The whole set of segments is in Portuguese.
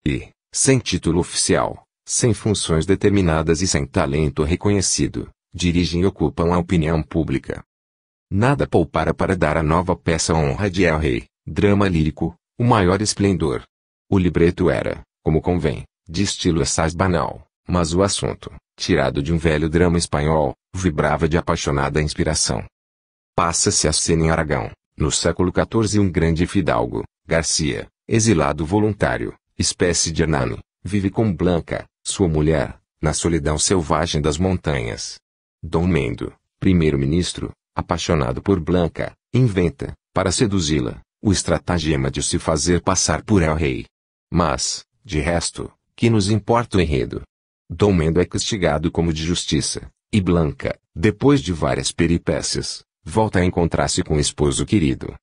e, sem título oficial, sem funções determinadas e sem talento reconhecido, dirigem e ocupam a opinião pública. Nada poupara para dar à nova peça honra de El Rei, drama lírico, o maior esplendor. O libreto era, como convém, de estilo assaz banal, mas o assunto, tirado de um velho drama espanhol, vibrava de apaixonada inspiração. Passa-se a cena em Aragão, no século XIV. Um grande fidalgo, Garcia, exilado voluntário, espécie de Hernani, vive com Blanca, sua mulher, na solidão selvagem das montanhas. Dom Mendo, primeiro-ministro, apaixonado por Blanca, inventa, para seduzi-la, o estratagema de se fazer passar por El Rei. Mas, de resto, que nos importa o enredo? Dom Mendo é castigado como de justiça, e Blanca, depois de várias peripécias, volta a encontrar-se com o esposo querido.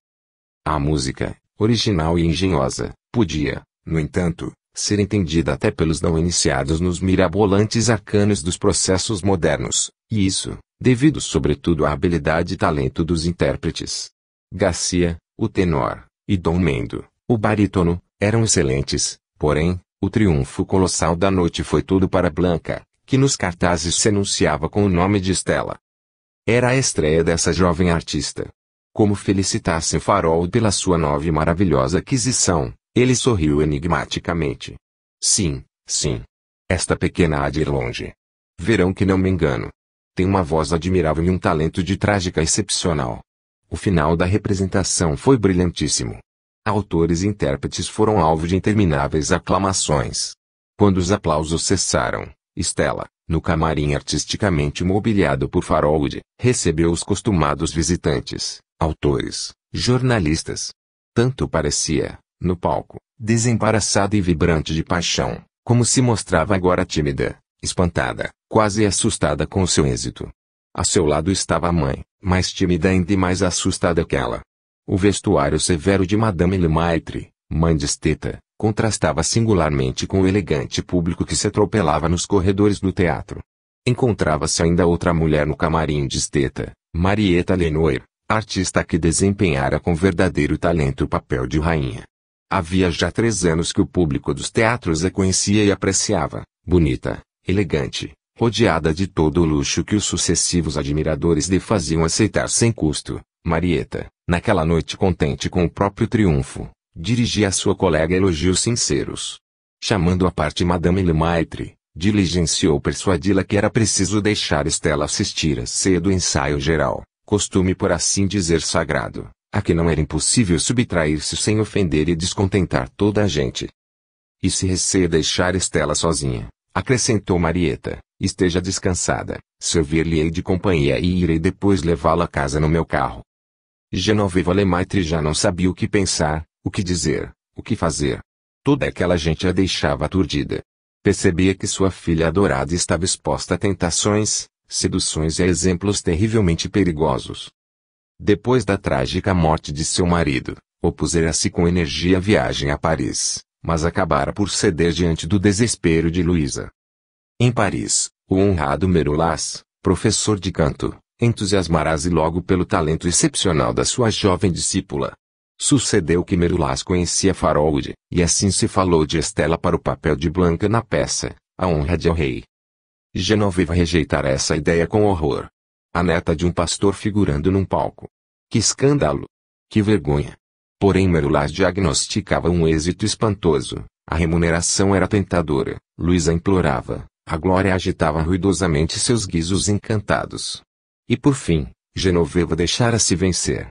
A música, original e engenhosa, podia, no entanto, ser entendida até pelos não iniciados nos mirabolantes arcanos dos processos modernos, e isso, devido sobretudo à habilidade e talento dos intérpretes. Garcia, o tenor, e Dom Mendo, o barítono, eram excelentes, porém, o triunfo colossal da noite foi tudo para Blanca, que nos cartazes se anunciava com o nome de Estela. Era a estreia dessa jovem artista. Como felicitasse Farol pela sua nova e maravilhosa aquisição, ele sorriu enigmaticamente. Sim, sim. Esta pequena há de ir longe. Verão que não me engano. Tem uma voz admirável e um talento de trágica excepcional. O final da representação foi brilhantíssimo. Autores e intérpretes foram alvo de intermináveis aclamações. Quando os aplausos cessaram, Estela, no camarim artisticamente mobiliado por Farolde, recebeu os costumados visitantes, autores, jornalistas. Tanto parecia, no palco, desembaraçada e vibrante de paixão, como se mostrava agora tímida, espantada, quase assustada com o seu êxito. A seu lado estava a mãe, mais tímida ainda e mais assustada que ela. O vestuário severo de Madame Lemaitre, mãe de Esteta, contrastava singularmente com o elegante público que se atropelava nos corredores do teatro. Encontrava-se ainda outra mulher no camarim de Esteta, Marieta Lenoir, artista que desempenhara com verdadeiro talento o papel de rainha. Havia já 3 anos que o público dos teatros a conhecia e apreciava, bonita, elegante, rodeada de todo o luxo que os sucessivos admiradores lhe faziam aceitar sem custo. Marieta, naquela noite contente com o próprio triunfo, dirigia a sua colega elogios sinceros. Chamando à parte Madame Lemaitre, diligenciou persuadi-la que era preciso deixar Estela assistir a ceia do ensaio geral, costume por assim dizer sagrado, a que não era impossível subtrair-se sem ofender e descontentar toda a gente. E se receia deixar Estela sozinha, acrescentou Marieta, esteja descansada, servir-lhe-ei de companhia e irei depois levá-la a casa no meu carro. Genoveva Lemaitre já não sabia o que pensar, o que dizer, o que fazer. Toda aquela gente a deixava aturdida. Percebia que sua filha adorada estava exposta a tentações, seduções e a exemplos terrivelmente perigosos. Depois da trágica morte de seu marido, opusera-se com energia à viagem a Paris, mas acabara por ceder diante do desespero de Luísa. Em Paris, o honrado Merolas, professor de canto, entusiasmara-se logo pelo talento excepcional da sua jovem discípula. Sucedeu que Merolas conhecia Farolde, e assim se falou de Estela para o papel de Blanca na peça, A Honra de El Rei. Genoveva rejeitara essa ideia com horror. A neta de um pastor figurando num palco. Que escândalo! Que vergonha! Porém Merolas diagnosticava um êxito espantoso, a remuneração era tentadora, Luísa implorava, a Glória agitava ruidosamente seus guizos encantados. E por fim, Genoveva deixara-se vencer.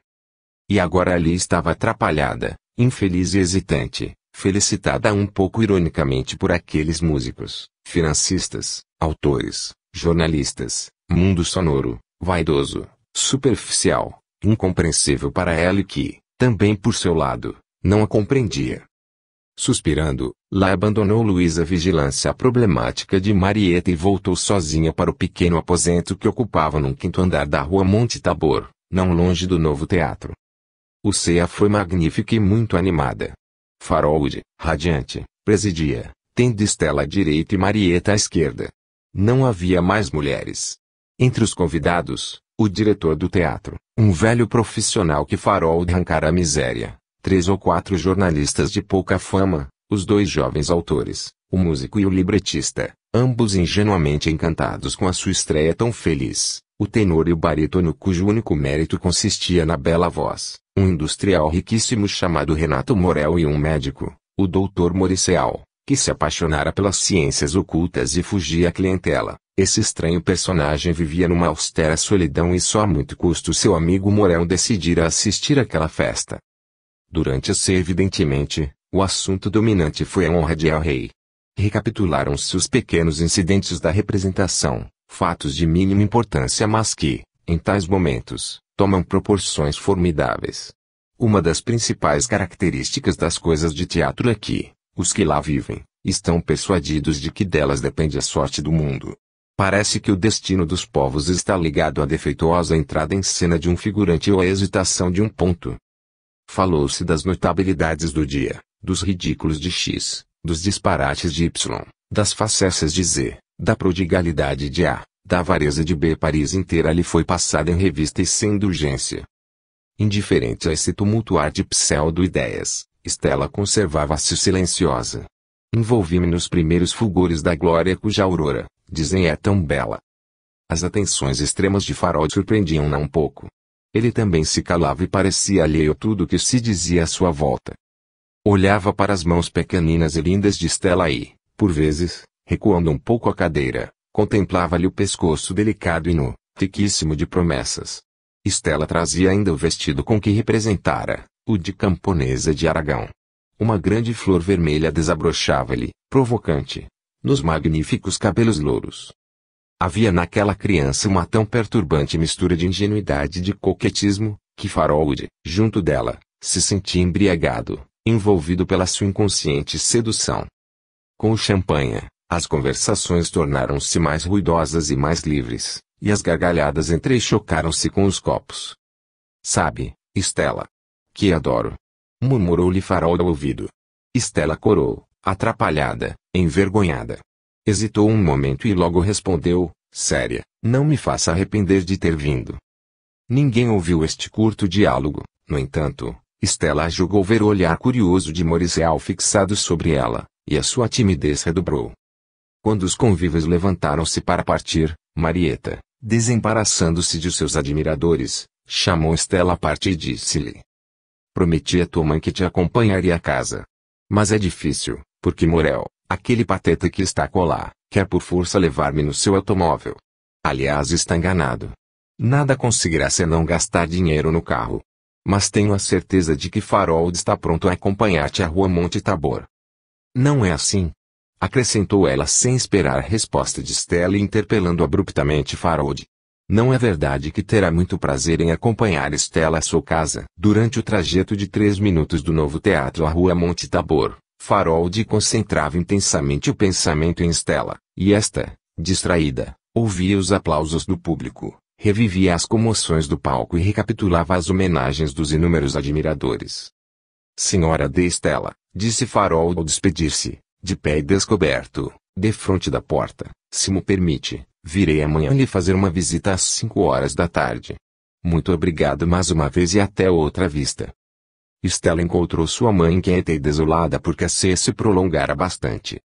E agora ali estava atrapalhada, infeliz e hesitante, felicitada um pouco ironicamente por aqueles músicos, financistas, autores, jornalistas, mundo sonoro, vaidoso, superficial, incompreensível para ela e que, também por seu lado, não a compreendia. Suspirando, lá abandonou Luísa a vigilância problemática de Marieta e voltou sozinha para o pequeno aposento que ocupava num 5º andar da rua Monte Tabor, não longe do novo teatro. O ceia foi magnífica e muito animada. Farolde, radiante, presidia, tendo Estela à direita e Marieta à esquerda. Não havia mais mulheres. Entre os convidados, o diretor do teatro, um velho profissional que Farolde arrancara a miséria, 3 ou 4 jornalistas de pouca fama, Os dois jovens autores, o músico e o libretista, ambos ingenuamente encantados com a sua estreia tão feliz, o tenor e o barítono cujo único mérito consistia na bela voz, um industrial riquíssimo chamado Renato Morel e um médico, o Dr. Moricel, que se apaixonara pelas ciências ocultas e fugia à clientela. Esse estranho personagem vivia numa austera solidão e só a muito custo seu amigo Morel decidira assistir àquela festa. Durante a ceia evidentemente, o assunto dominante foi a honra de El Rei. Recapitularam-se os pequenos incidentes da representação, fatos de mínima importância mas que, em tais momentos, tomam proporções formidáveis. Uma das principais características das coisas de teatro é que, os que lá vivem, estão persuadidos de que delas depende a sorte do mundo. Parece que o destino dos povos está ligado à defeituosa entrada em cena de um figurante ou à hesitação de um ponto. Falou-se das notabilidades do dia, dos ridículos de X, dos disparates de Y, das facécias de Z, da prodigalidade de A, da avareza de B. Paris inteira lhe foi passada em revista e sem indulgência. Indiferente a esse tumultuar de pseudo-ideias, Stella conservava-se silenciosa. Envolvi-me nos primeiros fulgores da glória cuja aurora, dizem, é tão bela. As atenções extremas de Farol surpreendiam-na um pouco. Ele também se calava e parecia alheio a tudo o que se dizia à sua volta. Olhava para as mãos pequeninas e lindas de Stella e, por vezes, recuando um pouco a cadeira, contemplava-lhe o pescoço delicado e nu, riquíssimo de promessas. Stella trazia ainda o vestido com que representara, o de camponesa de Aragão. Uma grande flor vermelha desabrochava-lhe, provocante, nos magníficos cabelos louros. Havia naquela criança uma tão perturbante mistura de ingenuidade e de coquetismo, que Harold, junto dela, se sentia embriagado, envolvido pela sua inconsciente sedução. Com o champanhe, as conversações tornaram-se mais ruidosas e mais livres, e as gargalhadas entrechocaram-se com os copos. Sabe, Stella, que adoro, murmurou-lhe Harold ao ouvido. Stella corou, atrapalhada, envergonhada. Hesitou um momento e logo respondeu, séria, não me faça arrepender de ter vindo. Ninguém ouviu este curto diálogo, no entanto, Stella julgou ver o olhar curioso de Moricel fixado sobre ela, e a sua timidez redobrou. Quando os convívios levantaram-se para partir, Marieta, desembaraçando-se de seus admiradores, chamou Stella à parte e disse-lhe: prometi a tua mãe que te acompanharia a casa. Mas é difícil, porque Morel, aquele pateta que está acolá, quer por força levar-me no seu automóvel. Aliás, está enganado. Nada conseguirá senão gastar dinheiro no carro. Mas tenho a certeza de que Harold está pronto a acompanhar-te à rua Monte Tabor. Não é assim? Acrescentou ela sem esperar a resposta de Stella interpelando abruptamente Harold. Não é verdade que terá muito prazer em acompanhar Stella à sua casa? Durante o trajeto de 3 minutos do novo teatro à rua Monte Tabor, Harold concentrava intensamente o pensamento em Stella, e esta, distraída, ouvia os aplausos do público, revivia as comoções do palco e recapitulava as homenagens dos inúmeros admiradores. Senhora de Stella, disse Harold ao despedir-se, de pé e descoberto, defronte da porta, se me permite, virei amanhã lhe fazer uma visita às 5 horas da tarde. Muito obrigado mais uma vez e até outra vista. Stella encontrou sua mãe inquieta e desolada porque a ceia se prolongara bastante.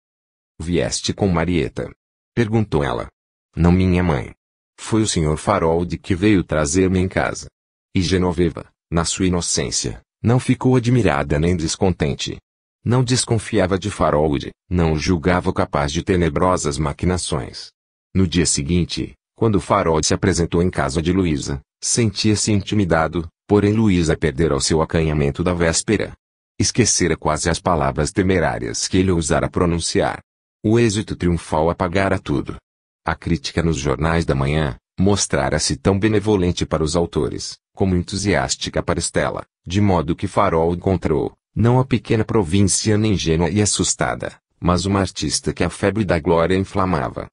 Vieste com Marieta? Perguntou ela. Não, minha mãe. Foi o Sr. Harold que veio trazer-me em casa. E Genoveva, na sua inocência, não ficou admirada nem descontente. Não desconfiava de Harold, não o julgava capaz de tenebrosas maquinações. No dia seguinte, quando Harold se apresentou em casa de Luísa, sentia-se intimidado, porém Luísa perdera o seu acanhamento da véspera. Esquecera quase as palavras temerárias que ele ousara pronunciar. O êxito triunfal apagara tudo. A crítica nos jornais da manhã, mostrara-se tão benevolente para os autores, como entusiástica para Stella, de modo que Harold encontrou, não a pequena provinciana ingênua e assustada, mas uma artista que a febre da glória inflamava.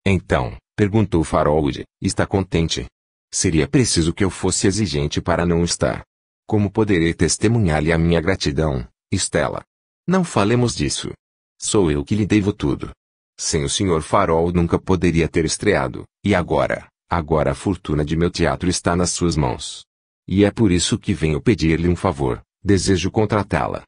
Então, perguntou Harold, está contente? Seria preciso que eu fosse exigente para não estar. Como poderei testemunhar-lhe a minha gratidão, Stella? Não falemos disso. Sou eu que lhe devo tudo. Sem o Sr. Harold nunca poderia ter estreado, e agora a fortuna de meu teatro está nas suas mãos. E é por isso que venho pedir-lhe um favor, desejo contratá-la.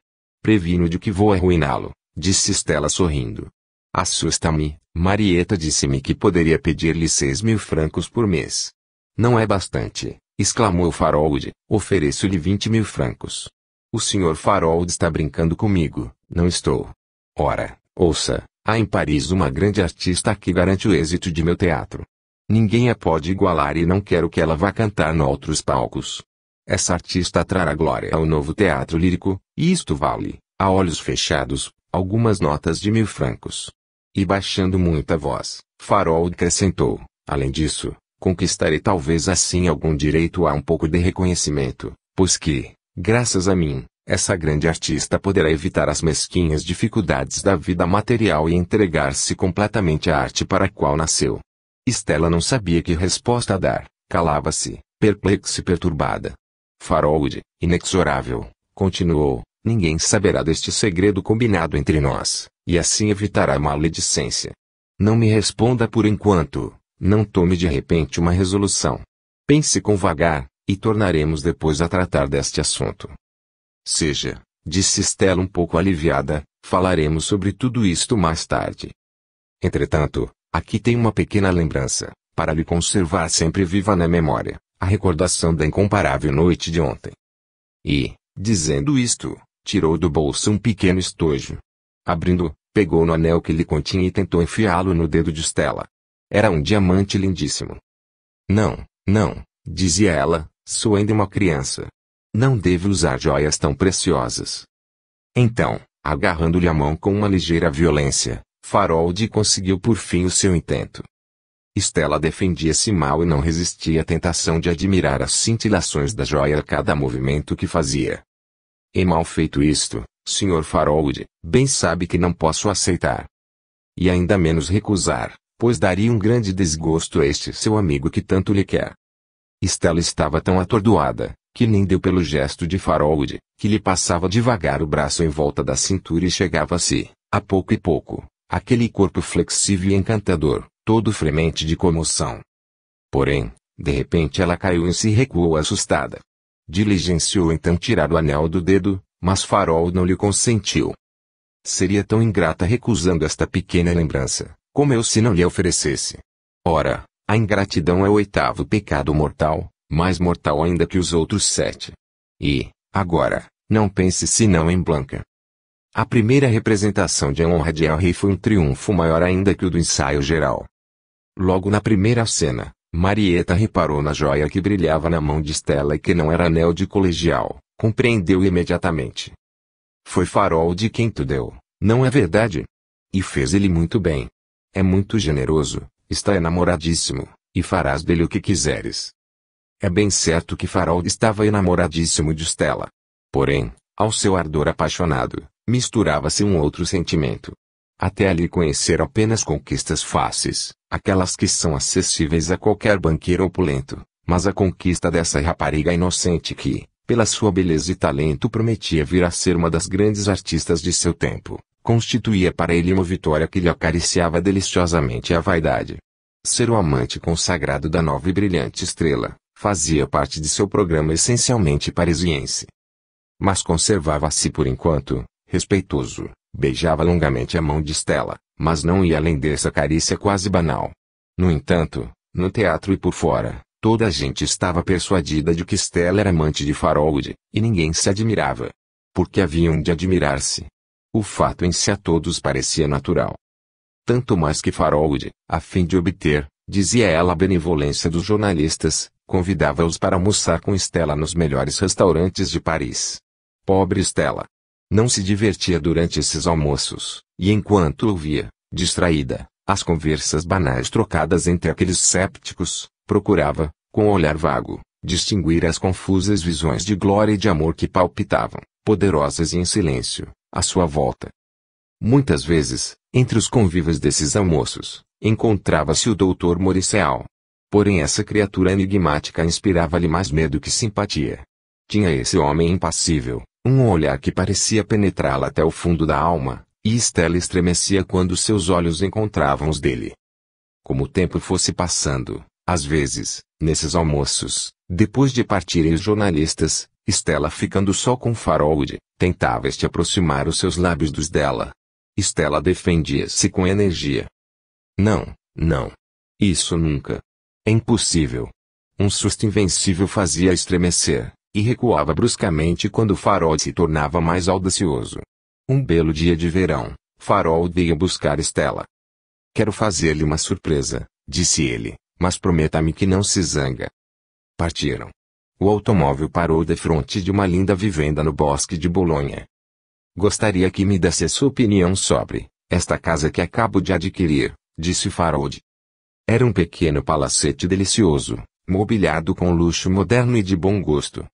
Previno de que vou arruiná-lo, disse Stella sorrindo. Assusta-me, Marieta disse-me que poderia pedir-lhe 6.000 francos por mês. Não é bastante, exclamou Farold, ofereço-lhe 20.000 francos. O Sr. Farold está brincando comigo, não estou. Ora, ouça, há em Paris uma grande artista que garante o êxito de meu teatro. Ninguém a pode igualar e não quero que ela vá cantar em outros palcos. Essa artista trará glória ao novo teatro lírico, e isto vale, a olhos fechados, algumas notas de 1.000 francos. E baixando muito a voz, Farold acrescentou, além disso, conquistarei talvez assim algum direito a um pouco de reconhecimento, pois que, graças a mim, essa grande artista poderá evitar as mesquinhas dificuldades da vida material e entregar-se completamente à arte para a qual nasceu. Stella não sabia que resposta dar, calava-se, perplexa e perturbada. Farold, inexorável, continuou, ninguém saberá deste segredo combinado entre nós, e assim evitará a maledicência. Não me responda por enquanto, não tome de repente uma resolução. Pense com vagar, e tornaremos depois a tratar deste assunto. Seja, disse Stella um pouco aliviada, falaremos sobre tudo isto mais tarde. Entretanto, aqui tem uma pequena lembrança, para lhe conservar sempre viva na memória, a recordação da incomparável noite de ontem. E, dizendo isto, tirou do bolso um pequeno estojo. Abrindo, pegou no anel que lhe continha e tentou enfiá-lo no dedo de Stella. Era um diamante lindíssimo. Não, não, dizia ela, sou ainda uma criança. Não devo usar joias tão preciosas. Então, agarrando-lhe a mão com uma ligeira violência, Farold conseguiu por fim o seu intento. Stella defendia-se mal e não resistia à tentação de admirar as cintilações da joia a cada movimento que fazia. E mal feito isto, Sr. Farold, bem sabe que não posso aceitar. E ainda menos recusar, pois daria um grande desgosto a este seu amigo que tanto lhe quer. Stella estava tão atordoada, que nem deu pelo gesto de Farold, que lhe passava devagar o braço em volta da cintura e chegava-se, a pouco e pouco, aquele corpo flexível e encantador, todo fremente de comoção. Porém, de repente ela caiu em si e recuou assustada. Diligenciou então tirar o anel do dedo, mas Farold não lhe consentiu. Seria tão ingrata recusando esta pequena lembrança, como eu se não lhe oferecesse. Ora, a ingratidão é o 8º pecado mortal, mais mortal ainda que os outros 7. E, agora, não pense senão em Blanca. A primeira representação de Honra de El Rei foi um triunfo maior ainda que o do ensaio geral. Logo na primeira cena, Marieta reparou na joia que brilhava na mão de Stella e que não era anel de colegial, compreendeu imediatamente. Foi Farold quem te deu, não é verdade? E fez ele muito bem. É muito generoso, está enamoradíssimo, e farás dele o que quiseres. É bem certo que Farold estava enamoradíssimo de Stella. Porém, ao seu ardor apaixonado, misturava-se um outro sentimento. Até ali conhecer apenas conquistas fáceis, aquelas que são acessíveis a qualquer banqueiro opulento, mas a conquista dessa rapariga inocente que, pela sua beleza e talento prometia vir a ser uma das grandes artistas de seu tempo, constituía para ele uma vitória que lhe acariciava deliciosamente a vaidade. Ser o amante consagrado da nova e brilhante estrela, fazia parte de seu programa essencialmente parisiense. Mas conservava-se por enquanto, respeitoso, beijava longamente a mão de Stella, mas não ia além dessa carícia quase banal. No entanto, no teatro e por fora, toda a gente estava persuadida de que Stella era amante de Farold, e ninguém se admirava. Porque haviam de admirar-se. O fato em si a todos parecia natural. Tanto mais que Farold, a fim de obter, dizia ela, a benevolência dos jornalistas, convidava-os para almoçar com Stella nos melhores restaurantes de Paris. Pobre Stella! Não se divertia durante esses almoços, e enquanto ouvia, distraída, as conversas banais trocadas entre aqueles sépticos, procurava, com o olhar vago, distinguir as confusas visões de glória e de amor que palpitavam, poderosas e em silêncio, à sua volta. Muitas vezes, entre os convívios desses almoços, encontrava-se o Dr. Mauricéal. Porém essa criatura enigmática inspirava-lhe mais medo que simpatia. Tinha esse homem impassível um olhar que parecia penetrá-la até o fundo da alma, e Stella estremecia quando seus olhos encontravam os dele. Como o tempo fosse passando, às vezes, nesses almoços, depois de partirem os jornalistas, Stella, ficando só com Farold, tentava este aproximar os seus lábios dos dela. Stella defendia-se com energia. Não, não. Isso nunca. É impossível. Um susto invencível fazia estremecer, e recuava bruscamente quando Farold se tornava mais audacioso. Um belo dia de verão, Farold veio buscar Stella. Quero fazer-lhe uma surpresa, disse ele, mas prometa-me que não se zanga. Partiram. O automóvel parou defronte de uma linda vivenda no bosque de Bolonha. Gostaria que me desse a sua opinião sobre esta casa que acabo de adquirir, disse Farold. Era um pequeno palacete delicioso, mobiliado com luxo moderno e de bom gosto.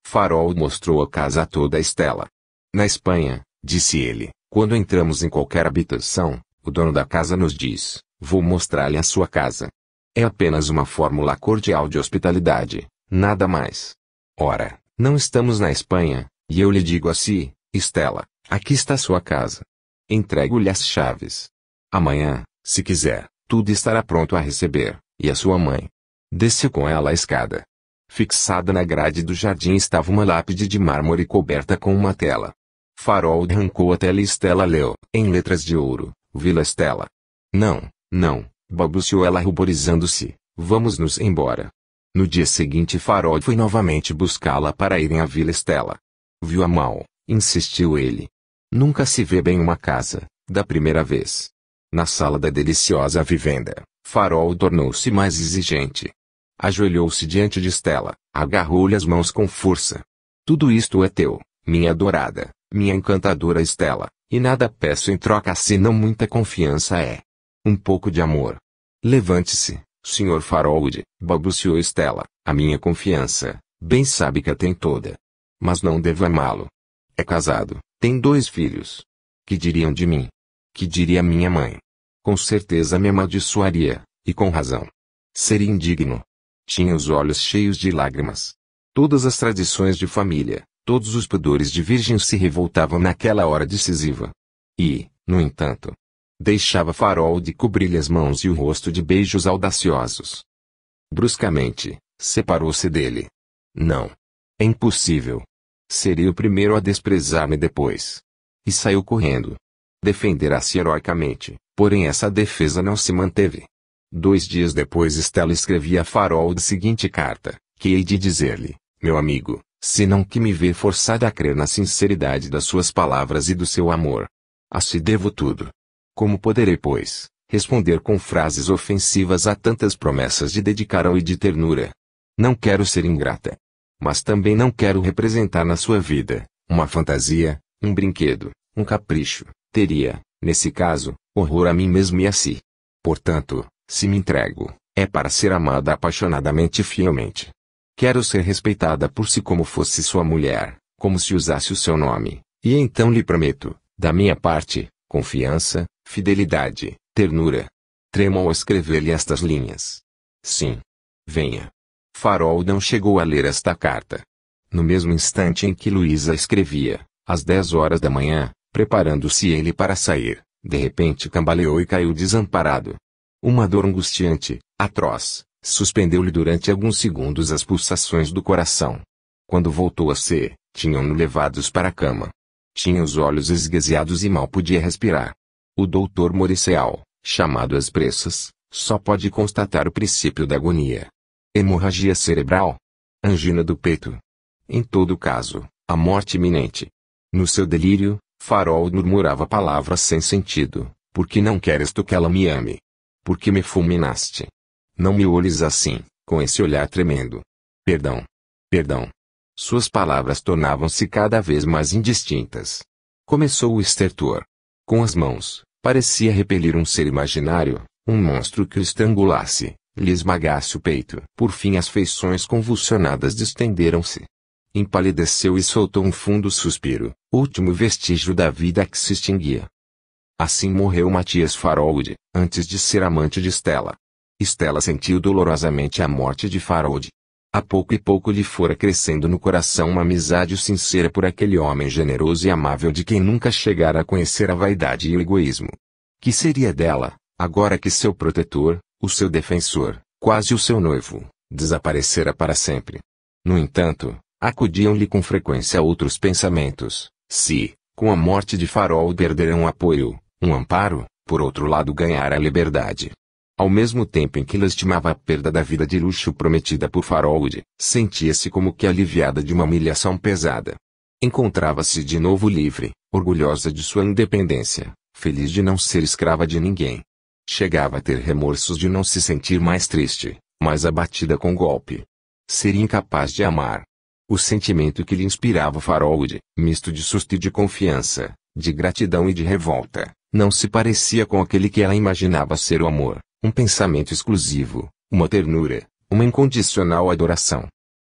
Farold mostrou a casa toda a Stella. Na Espanha, disse ele, quando entramos em qualquer habitação, o dono da casa nos diz, vou mostrar-lhe a sua casa. É apenas uma fórmula cordial de hospitalidade, nada mais. Ora, não estamos na Espanha, e eu lhe digo assim, Stella, aqui está sua casa. Entrego-lhe as chaves. Amanhã, se quiser, tudo estará pronto a receber, e a sua mãe. Desceu com ela a escada. Fixada na grade do jardim estava uma lápide de mármore coberta com uma tela. Farold arrancou a tela e Stella leu, em letras de ouro, Vila Stella. Não, não, balbuciou ela ruborizando-se, vamos-nos embora. No dia seguinte Farold foi novamente buscá-la para irem à Vila Stella. Viu-a mal, insistiu ele. Nunca se vê bem uma casa, da primeira vez. Na sala da deliciosa vivenda, Farold tornou-se mais exigente. Ajoelhou-se diante de Stella, agarrou-lhe as mãos com força. Tudo isto é teu, minha adorada, minha encantadora Stella, e nada peço em troca senão muita confiança um pouco de amor. Levante-se, Sr. Farold, balbuciou Stella, a minha confiança, bem sabe que a tem toda. Mas não devo amá-lo. É casado, tem 2 filhos. Que diriam de mim? Que diria minha mãe? Com certeza me amaldiçoaria, e com razão. Seria indigno. Tinha os olhos cheios de lágrimas. Todas as tradições de família, todos os pudores de virgem se revoltavam naquela hora decisiva. E, no entanto, deixava Farold cobrir-lhe as mãos e o rosto de beijos audaciosos. Bruscamente, separou-se dele. Não. É impossível. Seria o primeiro a desprezar-me depois. E saiu correndo. Defenderá-se heroicamente, porém essa defesa não se manteve. 2 dias depois Stella escrevia a Farold a seguinte carta, que hei de dizer-lhe, meu amigo, senão que me vê forçada a crer na sinceridade das suas palavras e do seu amor. A si devo tudo. Como poderei, pois, responder com frases ofensivas a tantas promessas de dedicação e de ternura? Não quero ser ingrata. Mas também não quero representar na sua vida, uma fantasia, um brinquedo, um capricho. Teria, nesse caso, horror a mim mesmo e a si. Portanto, se me entrego, é para ser amada apaixonadamente e fielmente. Quero ser respeitada por si como fosse sua mulher, como se usasse o seu nome, e então lhe prometo, da minha parte, confiança, fidelidade, ternura. Tremo ao escrever-lhe estas linhas. Sim. Venha. Farold não chegou a ler esta carta. No mesmo instante em que Luísa escrevia, às 10 horas da manhã, preparando-se ele para sair, de repente cambaleou e caiu desamparado. Uma dor angustiante, atroz, suspendeu-lhe durante alguns segundos as pulsações do coração. Quando voltou a ser, tinham-no levados para a cama. Tinha os olhos esgazeados e mal podia respirar. O doutor Moricel, chamado às pressas, só pode constatar o princípio da agonia. Hemorragia cerebral. Angina do peito. Em todo caso, a morte iminente. No seu delírio, Farold murmurava palavras sem sentido. Por que não queres tu que ela me ame? Por que me fulminaste? Não me olhes assim, com esse olhar tremendo. Perdão. Perdão. Suas palavras tornavam-se cada vez mais indistintas. Começou o estertor. Com as mãos, parecia repelir um ser imaginário, um monstro que o estrangulasse, lhe esmagasse o peito. Por fim as feições convulsionadas distenderam-se. Empalideceu e soltou um fundo suspiro, último vestígio da vida que se extinguia. Assim morreu Matias Farold, antes de ser amante de Stella. Stella sentiu dolorosamente a morte de Farold. A pouco e pouco lhe fora crescendo no coração uma amizade sincera por aquele homem generoso e amável de quem nunca chegara a conhecer a vaidade e o egoísmo. Que seria dela, agora que seu protetor, o seu defensor, quase o seu noivo, desaparecera para sempre? No entanto, Acudiam-lhe com frequência outros pensamentos. Se, com a morte de Farol perder um apoio, um amparo, por outro lado ganhar a liberdade. Ao mesmo tempo em que lastimava a perda da vida de luxo prometida por Farold, sentia-se como que aliviada de uma humilhação pesada. Encontrava-se de novo livre, orgulhosa de sua independência, feliz de não ser escrava de ninguém. Chegava a ter remorsos de não se sentir mais triste, mais abatida com o golpe. Seria incapaz de amar. O sentimento que lhe inspirava Farold, misto de susto e de confiança, de gratidão e de revolta, não se parecia com aquele que ela imaginava ser o amor, um pensamento exclusivo, uma ternura, uma incondicional adoração.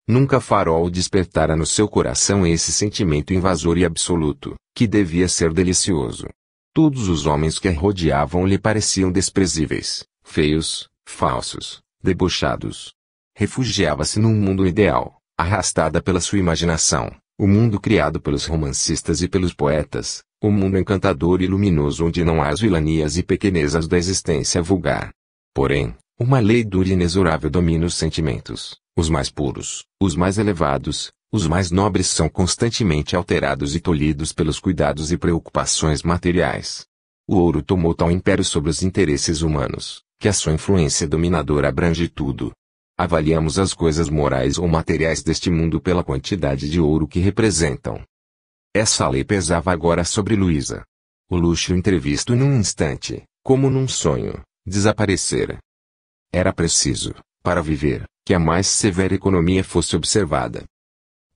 Nunca Farold despertara no seu coração esse sentimento invasor e absoluto, que devia ser delicioso. Todos os homens que a rodeavam lhe pareciam desprezíveis, feios, falsos, debochados. Refugiava-se num mundo ideal, arrastada pela sua imaginação, o mundo criado pelos romancistas e pelos poetas, o mundo encantador e luminoso onde não há as vilanias e pequenezas da existência vulgar. Porém, uma lei dura e inexorável domina os sentimentos, os mais puros, os mais elevados, os mais nobres são constantemente alterados e tolhidos pelos cuidados e preocupações materiais. O ouro tomou tal império sobre os interesses humanos, que a sua influência dominadora abrange tudo. Avaliamos as coisas morais ou materiais deste mundo pela quantidade de ouro que representam. Essa lei pesava agora sobre Luísa. O luxo entrevisto num instante, como num sonho, desaparecera. Era preciso, para viver, que a mais severa economia fosse observada.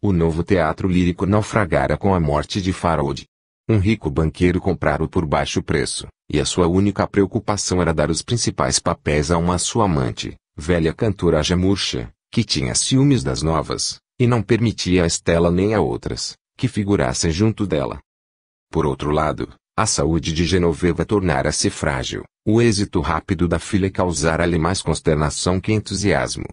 O novo teatro lírico naufragara com a morte de Farold. Um rico banqueiro comprara-o por baixo preço, e a sua única preocupação era dar os principais papéis a uma sua amante, velha cantora jamurcha, que tinha ciúmes das novas, e não permitia a Estela nem a outras, que figurassem junto dela. Por outro lado, a saúde de Genoveva tornara-se frágil, o êxito rápido da filha causara-lhe mais consternação que entusiasmo.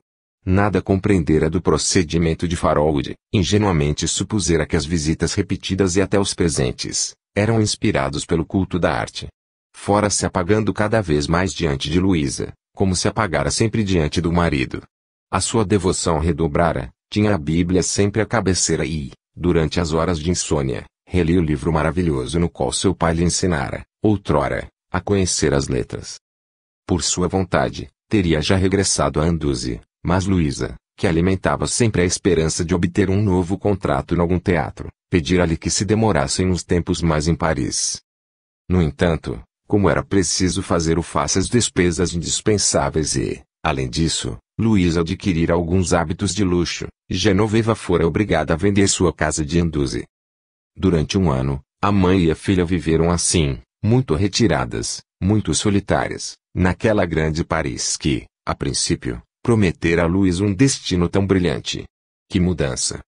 Nada compreendera do procedimento de Farold, ingenuamente supusera que as visitas repetidas e até os presentes, eram inspirados pelo culto da arte. Fora-se apagando cada vez mais diante de Luísa, como se apagara sempre diante do marido. A sua devoção redobrara, tinha a Bíblia sempre à cabeceira e, durante as horas de insônia, relia o livro maravilhoso no qual seu pai lhe ensinara, outrora, a conhecer as letras. Por sua vontade, teria já regressado a Anduze, mas Luísa, que alimentava sempre a esperança de obter um novo contrato em algum teatro, pedira-lhe que se demorassem uns tempos mais em Paris. No entanto, como era preciso fazer face às despesas indispensáveis e, além disso, Luísa adquirira alguns hábitos de luxo, Genoveva fora obrigada a vender sua casa de Anduze. Durante um ano, a mãe e a filha viveram assim, muito retiradas, muito solitárias, naquela grande Paris que, a princípio, prometera a Luísa um destino tão brilhante. Que mudança!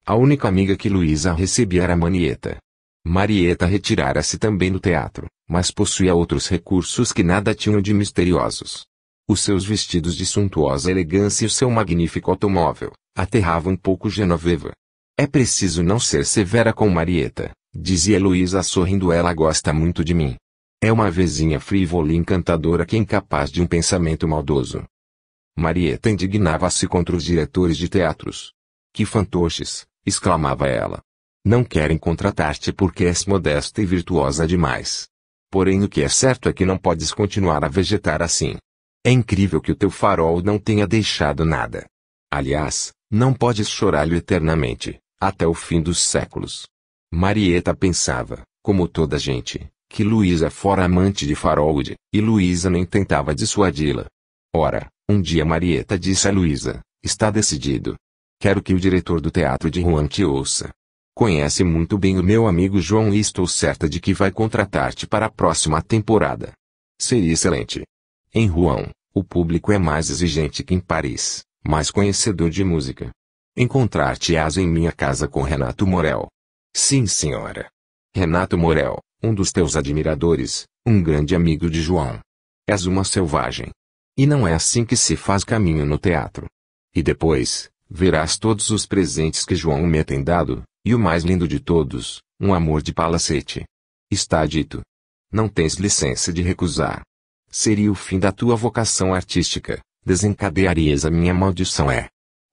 A única amiga que Luísa recebia era Marieta. Marieta retirara-se também do teatro, mas possuía outros recursos que nada tinham de misteriosos. Os seus vestidos de suntuosa elegância e o seu magnífico automóvel, aterravam um pouco Genoveva. É preciso não ser severa com Marieta, dizia Luísa sorrindo, ela gosta muito de mim. É uma vezinha frívola e encantadora que é incapaz de um pensamento maldoso. Marieta indignava-se contra os diretores de teatros. Que fantoches, exclamava ela. Não querem contratar-te porque és modesta e virtuosa demais. Porém o que é certo é que não podes continuar a vegetar assim. É incrível que o teu farol não tenha deixado nada. Aliás, não podes chorá-lo eternamente, até o fim dos séculos. Marieta pensava, como toda gente, que Luísa fora amante de Farold, e Luísa nem tentava dissuadi-la. Ora, um dia Marieta disse a Luísa, está decidido. Quero que o diretor do teatro de Rouen te ouça. Conhece muito bem o meu amigo João e estou certa de que vai contratar-te para a próxima temporada. Seria excelente. Em Rouen, o público é mais exigente que em Paris, mais conhecedor de música. Encontrar-te-ás em minha casa com Renato Morel. Sim, senhora. Renato Morel, um dos teus admiradores, um grande amigo de João. És uma selvagem. E não é assim que se faz caminho no teatro. E depois, verás todos os presentes que João me tem dado, e o mais lindo de todos, um amor de palacete. Está dito. Não tens licença de recusar. Seria o fim da tua vocação artística, desencadearias a minha maldição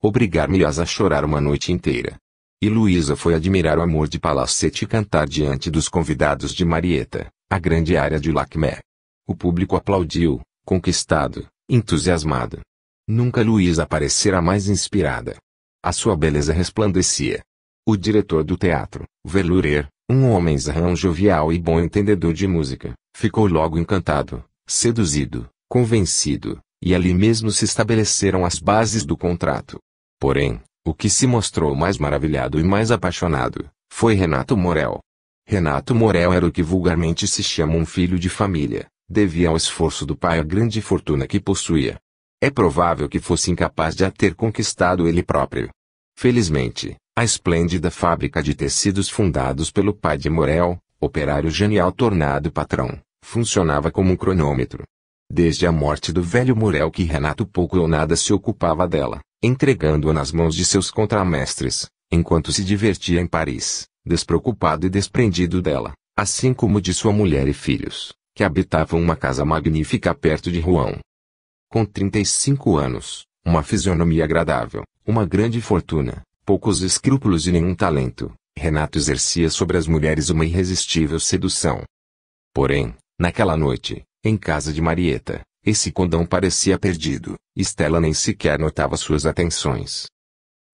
obrigar-me-ás a chorar uma noite inteira. E Luísa foi admirar o amor de Palacete e cantar diante dos convidados de Marieta, a grande área de Lacmé. O público aplaudiu, conquistado, entusiasmado. Nunca Luísa parecera mais inspirada. A sua beleza resplandecia. O diretor do teatro, Verlurer, um homenzão jovial e bom entendedor de música, ficou logo encantado, seduzido, convencido, e ali mesmo se estabeleceram as bases do contrato. Porém, o que se mostrou mais maravilhado e mais apaixonado, foi Renato Morel. Renato Morel era o que vulgarmente se chama um filho de família, devia ao esforço do pai a grande fortuna que possuía. É provável que fosse incapaz de a ter conquistado ele próprio. Felizmente, a esplêndida fábrica de tecidos fundados pelo pai de Morel, operário genial tornado patrão, funcionava como um cronômetro. Desde a morte do velho Morel que Renato pouco ou nada se ocupava dela, entregando-a nas mãos de seus contramestres, enquanto se divertia em Paris, despreocupado e desprendido dela, assim como de sua mulher e filhos, que habitavam uma casa magnífica perto de Rouen. Com 35 anos, uma fisionomia agradável, uma grande fortuna, poucos escrúpulos e nenhum talento, Renato exercia sobre as mulheres uma irresistível sedução. Porém, naquela noite, em casa de Marieta, esse condão parecia perdido, Estela nem sequer notava suas atenções.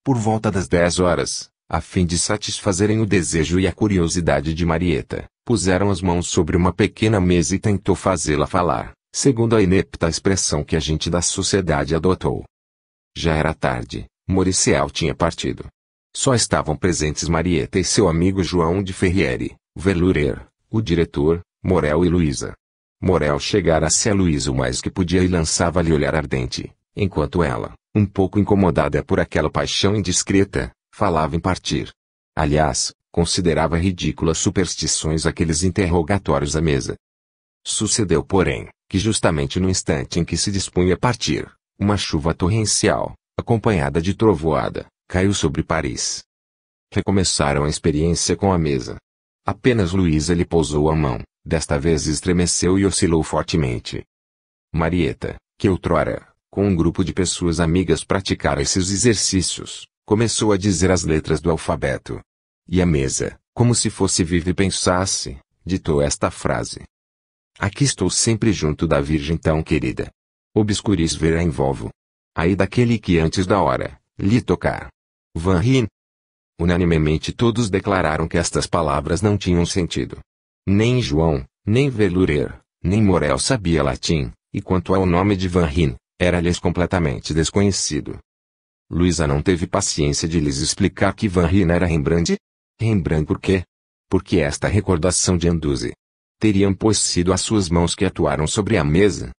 Por volta das 10 horas, a fim de satisfazerem o desejo e a curiosidade de Marieta, puseram as mãos sobre uma pequena mesa e tentou fazê-la falar, segundo a inepta expressão que a gente da sociedade adotou. Já era tarde, Mauriciel tinha partido. Só estavam presentes Marieta e seu amigo João de Ferriere, Verlurer, o diretor, Morel e Luísa. Morel chegara-se a Luísa o mais que podia e lançava-lhe olhar ardente, enquanto ela, um pouco incomodada por aquela paixão indiscreta, falava em partir. Aliás, considerava ridículas superstições aqueles interrogatórios à mesa. Sucedeu, porém, que justamente no instante em que se dispunha a partir, uma chuva torrencial, acompanhada de trovoada, caiu sobre Paris. Recomeçaram a experiência com a mesa. Apenas Luísa lhe pousou a mão, desta vez estremeceu e oscilou fortemente. Marieta, que outrora, com um grupo de pessoas amigas praticara esses exercícios, começou a dizer as letras do alfabeto. E a mesa, como se fosse viva e pensasse, ditou esta frase. Aqui estou sempre junto da Virgem tão querida. Obscuris verá envolvo. Aí daquele que antes da hora, lhe tocar. Van Rijn. Unanimemente todos declararam que estas palavras não tinham sentido. Nem João, nem Verlurer, nem Morel sabia latim, e quanto ao nome de Van Rijn, era-lhes completamente desconhecido. Luísa não teve paciência de lhes explicar que Van Rijn era Rembrandt. Rembrandt por quê? Porque esta recordação de Anduze. Teriam pois sido as suas mãos que atuaram sobre a mesa.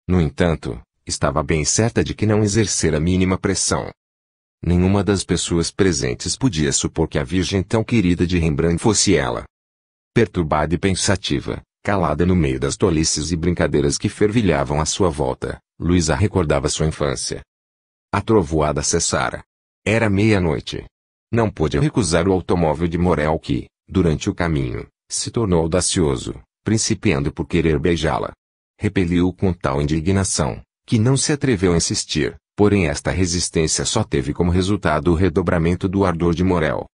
No entanto, estava bem certa de que não exercera a mínima pressão. Nenhuma das pessoas presentes podia supor que a Virgem tão querida de Rembrandt fosse ela. Perturbada e pensativa, calada no meio das tolices e brincadeiras que fervilhavam à sua volta, Luísa recordava sua infância. A trovoada cessara. Era meia-noite. Não pôde recusar o automóvel de Morel que, durante o caminho, se tornou audacioso, principiando por querer beijá-la. Repeliu-o com tal indignação, que não se atreveu a insistir, porém esta resistência só teve como resultado o redobramento do ardor de Morel.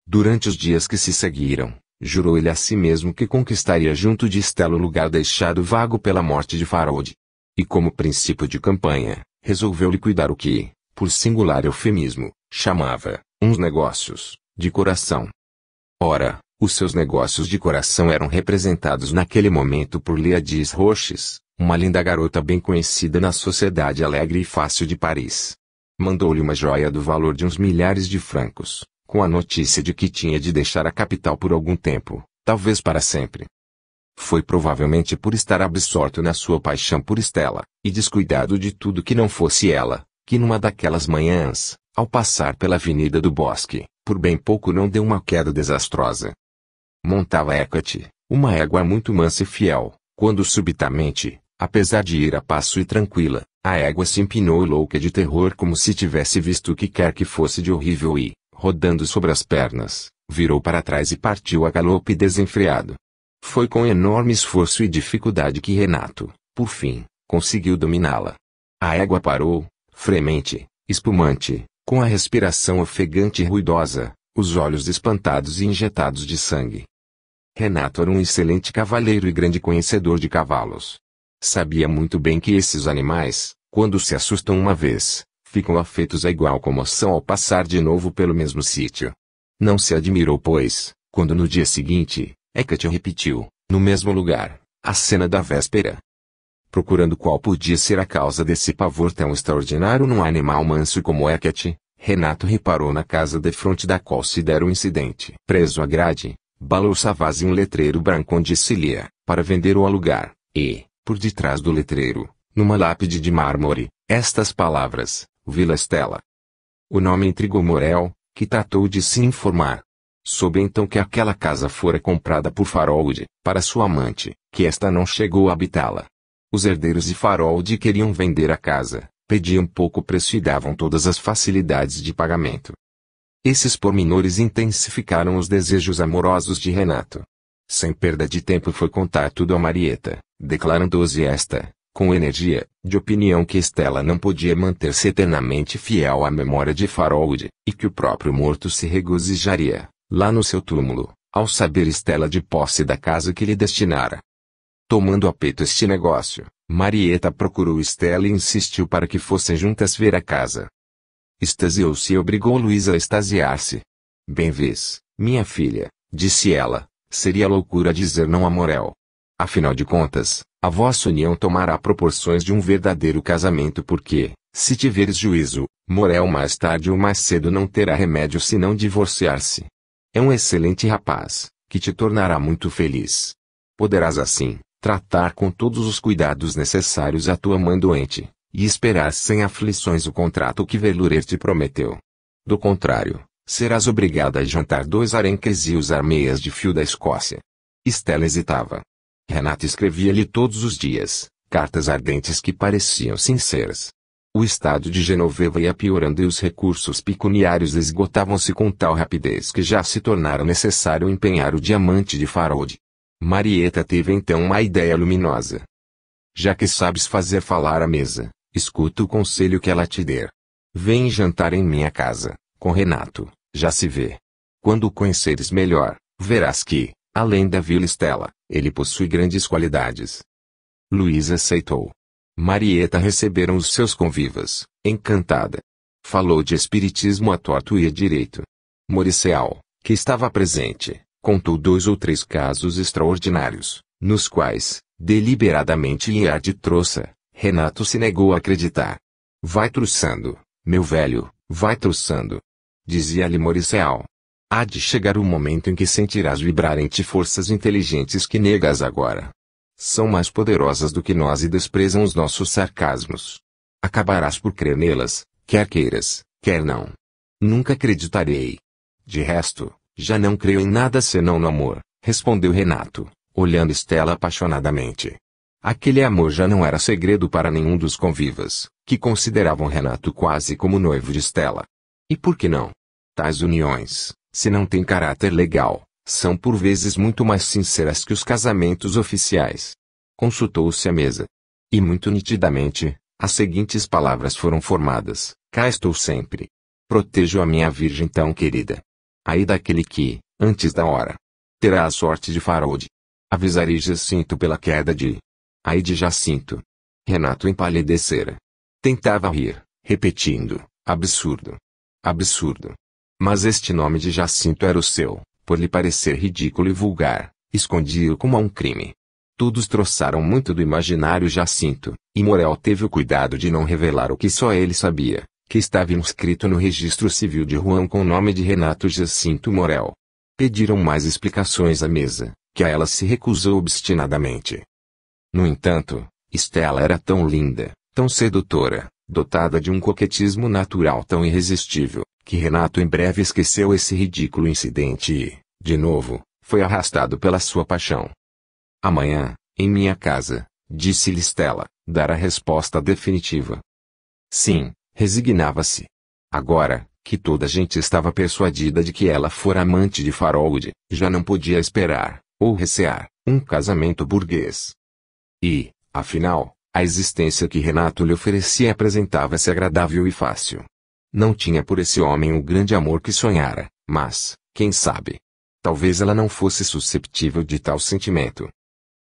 Durante os dias que se seguiram, jurou ele a si mesmo que conquistaria junto de Estela o lugar deixado vago pela morte de Faraud. E como princípio de campanha, resolveu liquidar o que, por singular eufemismo, chamava, uns negócios, de coração. Ora, os seus negócios de coração eram representados naquele momento por Leadis Roches, uma linda garota bem conhecida na sociedade alegre e fácil de Paris. Mandou-lhe uma joia do valor de uns milhares de francos, com a notícia de que tinha de deixar a capital por algum tempo, talvez para sempre. Foi provavelmente por estar absorto na sua paixão por Estela, e descuidado de tudo que não fosse ela, que numa daquelas manhãs, ao passar pela Avenida do Bosque, por bem pouco não deu uma queda desastrosa. Montava Hecate, uma égua muito mansa e fiel, quando subitamente, apesar de ir a passo e tranquila, a égua se empinou louca de terror como se tivesse visto o que quer que fosse de horrível e, rodando sobre as pernas, virou para trás e partiu a galope desenfreado. Foi com enorme esforço e dificuldade que Renato, por fim, conseguiu dominá-la. A égua parou, fremente, espumante, com a respiração ofegante e ruidosa, os olhos espantados e injetados de sangue. Renato era um excelente cavaleiro e grande conhecedor de cavalos. Sabia muito bem que esses animais, quando se assustam uma vez, ficam afeitos a igual comoção ao passar de novo pelo mesmo sítio. Não se admirou pois, quando no dia seguinte, Hecate repetiu, no mesmo lugar, a cena da véspera. Procurando qual podia ser a causa desse pavor tão extraordinário num animal manso como Hecate, Renato reparou na casa defronte da qual se dera o incidente. Preso à grade, balouçava-se um letreiro branco onde se lia, para vender ou alugar, e, por detrás do letreiro, numa lápide de mármore, estas palavras, Vila Estela. O nome intrigou Morel, que tratou de se informar. Soube então que aquela casa fora comprada por Farold, para sua amante, que esta não chegou a habitá-la. Os herdeiros de Farold queriam vender a casa, pediam pouco preço e davam todas as facilidades de pagamento. Esses pormenores intensificaram os desejos amorosos de Renato. Sem perda de tempo foi contar tudo a Marieta, declarando-se esta, com energia, de opinião que Estela não podia manter-se eternamente fiel à memória de Farold, e que o próprio morto se regozijaria, lá no seu túmulo, ao saber Estela de posse da casa que lhe destinara. Tomando a peito este negócio, Marieta procurou Estela e insistiu para que fossem juntas ver a casa. Extasiou-se e obrigou Luísa a extasiar-se. Bem vês, minha filha, disse ela, seria loucura dizer não a Morel. Afinal de contas, a vossa união tomará proporções de um verdadeiro casamento porque, se tiveres juízo, Morel mais tarde ou mais cedo não terá remédio senão divorciar-se. É um excelente rapaz, que te tornará muito feliz. Poderás assim, tratar com todos os cuidados necessários a tua mãe doente, e esperar sem aflições o contrato que Velurer te prometeu. Do contrário, serás obrigada a jantar 2 arenques e usar meias de fio da Escócia. Estela hesitava. Renato escrevia-lhe todos os dias, cartas ardentes que pareciam sinceras. O estado de Genoveva ia piorando e os recursos pecuniários esgotavam-se com tal rapidez que já se tornara necessário empenhar o diamante de Farold. Marieta teve então uma ideia luminosa. Já que sabes fazer falar a mesa, escuta o conselho que ela te der. Vem jantar em minha casa, com Renato, já se vê. Quando o conheceres melhor, verás que, além da Vila Estela, ele possui grandes qualidades. Luísa aceitou. Marieta receberam os seus convivas, encantada. Falou de espiritismo a torto e a direito. Mauriceal, que estava presente, contou 2 ou 3 casos extraordinários, nos quais, deliberadamente e ar de troça, Renato se negou a acreditar. Vai truçando, meu velho, vai truçando. Dizia-lhe Mauriceal. Há de chegar o momento em que sentirás vibrar em ti forças inteligentes que negas agora. São mais poderosas do que nós e desprezam os nossos sarcasmos. Acabarás por crer nelas, quer queiras, quer não. Nunca acreditarei. De resto, já não creio em nada senão no amor, respondeu Renato, olhando Estela apaixonadamente. Aquele amor já não era segredo para nenhum dos convivas, que consideravam Renato quase como noivo de Estela. E por que não? Tais uniões, se não têm caráter legal, são por vezes muito mais sinceras que os casamentos oficiais. Consultou-se a mesa. E muito nitidamente, as seguintes palavras foram formadas: cá estou sempre. Protejo a minha virgem tão querida. Aí daquele que, antes da hora, terá a sorte de Farold. Avisarei Jacinto pela queda de... Aí de Jacinto. Renato empalidecera. Tentava rir, repetindo, absurdo. Absurdo. Mas este nome de Jacinto era o seu, por lhe parecer ridículo e vulgar, escondia-o como a um crime. Todos troçaram muito do imaginário Jacinto, e Morel teve o cuidado de não revelar o que só ele sabia, que estava inscrito no registro civil de Rouen com o nome de Renato Jacinto Morel. Pediram mais explicações à mesa, que a ela se recusou obstinadamente. No entanto, Estela era tão linda, tão sedutora, dotada de um coquetismo natural tão irresistível, que Renato em breve esqueceu esse ridículo incidente e, de novo, foi arrastado pela sua paixão. Amanhã, em minha casa, disse-lhe Estela, dar a resposta definitiva. Sim, resignava-se. Agora, que toda a gente estava persuadida de que ela fora amante de Farold, já não podia esperar, ou recear, um casamento burguês. E, afinal, a existência que Renato lhe oferecia apresentava-se agradável e fácil. Não tinha por esse homem o grande amor que sonhara, mas, quem sabe? Talvez ela não fosse susceptível de tal sentimento.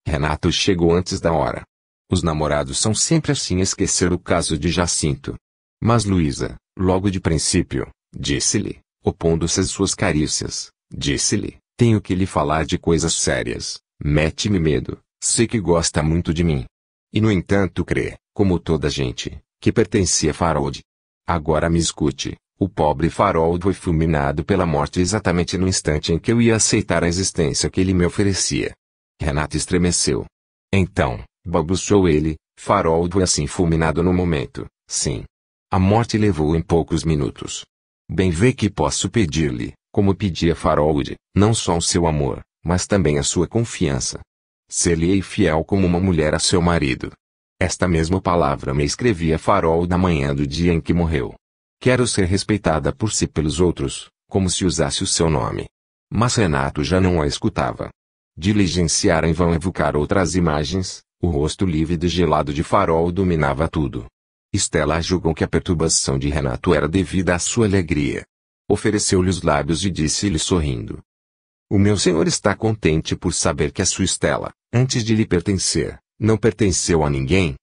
Renato chegou antes da hora. Os namorados são sempre assim, esquecer o caso de Jacinto. Mas Luísa, logo de princípio, disse-lhe, opondo-se às suas carícias, disse-lhe, tenho que lhe falar de coisas sérias, mete-me medo, sei que gosta muito de mim. E no entanto crê, como toda gente, que pertencia a Farold. Agora me escute, o pobre Farold foi fulminado pela morte exatamente no instante em que eu ia aceitar a existência que ele me oferecia. Renato estremeceu. Então, balbuciou ele, Farold foi assim fulminado no momento, sim. A morte levou em poucos minutos. Bem vê que posso pedir-lhe, como pedia Farold, não só o seu amor, mas também a sua confiança. Ser-lhe-ei fiel como uma mulher a seu marido. Esta mesma palavra me escrevia Farold na manhã do dia em que morreu. Quero ser respeitada por si pelos outros, como se usasse o seu nome. Mas Renato já não a escutava. Diligenciara em vão evocar outras imagens, o rosto lívido e gelado de Farold dominava tudo. Estela julgou que a perturbação de Renato era devida à sua alegria. Ofereceu-lhe os lábios e disse-lhe sorrindo: o meu senhor está contente por saber que a sua Estela, antes de lhe pertencer, não pertenceu a ninguém?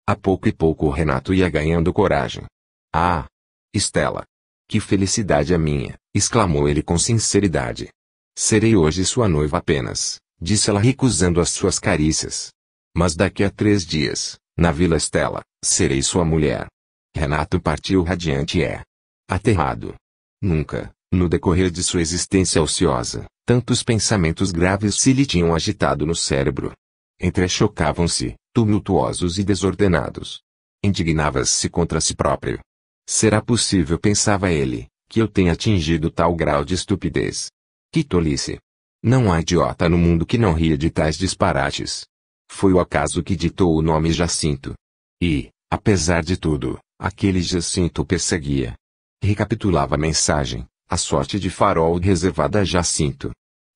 A pouco e pouco o Renato ia ganhando coragem. Ah! Estela! Que felicidade a minha! Exclamou ele com sinceridade. Serei hoje sua noiva apenas, disse ela recusando as suas carícias. Mas daqui a 3 dias, na Vila Estela, serei sua mulher. Renato partiu radiante e aterrado. Nunca, no decorrer de sua existência ociosa, tantos pensamentos graves se lhe tinham agitado no cérebro. Entrechocavam-se, tumultuosos e desordenados. Indignava-se contra si próprio. Será possível, pensava ele, que eu tenha atingido tal grau de estupidez? Que tolice! Não há idiota no mundo que não ria de tais disparates. Foi o acaso que ditou o nome Jacinto. E, apesar de tudo, aquele Jacinto o perseguia. Recapitulava a mensagem, a sorte de Farold reservada a Jacinto.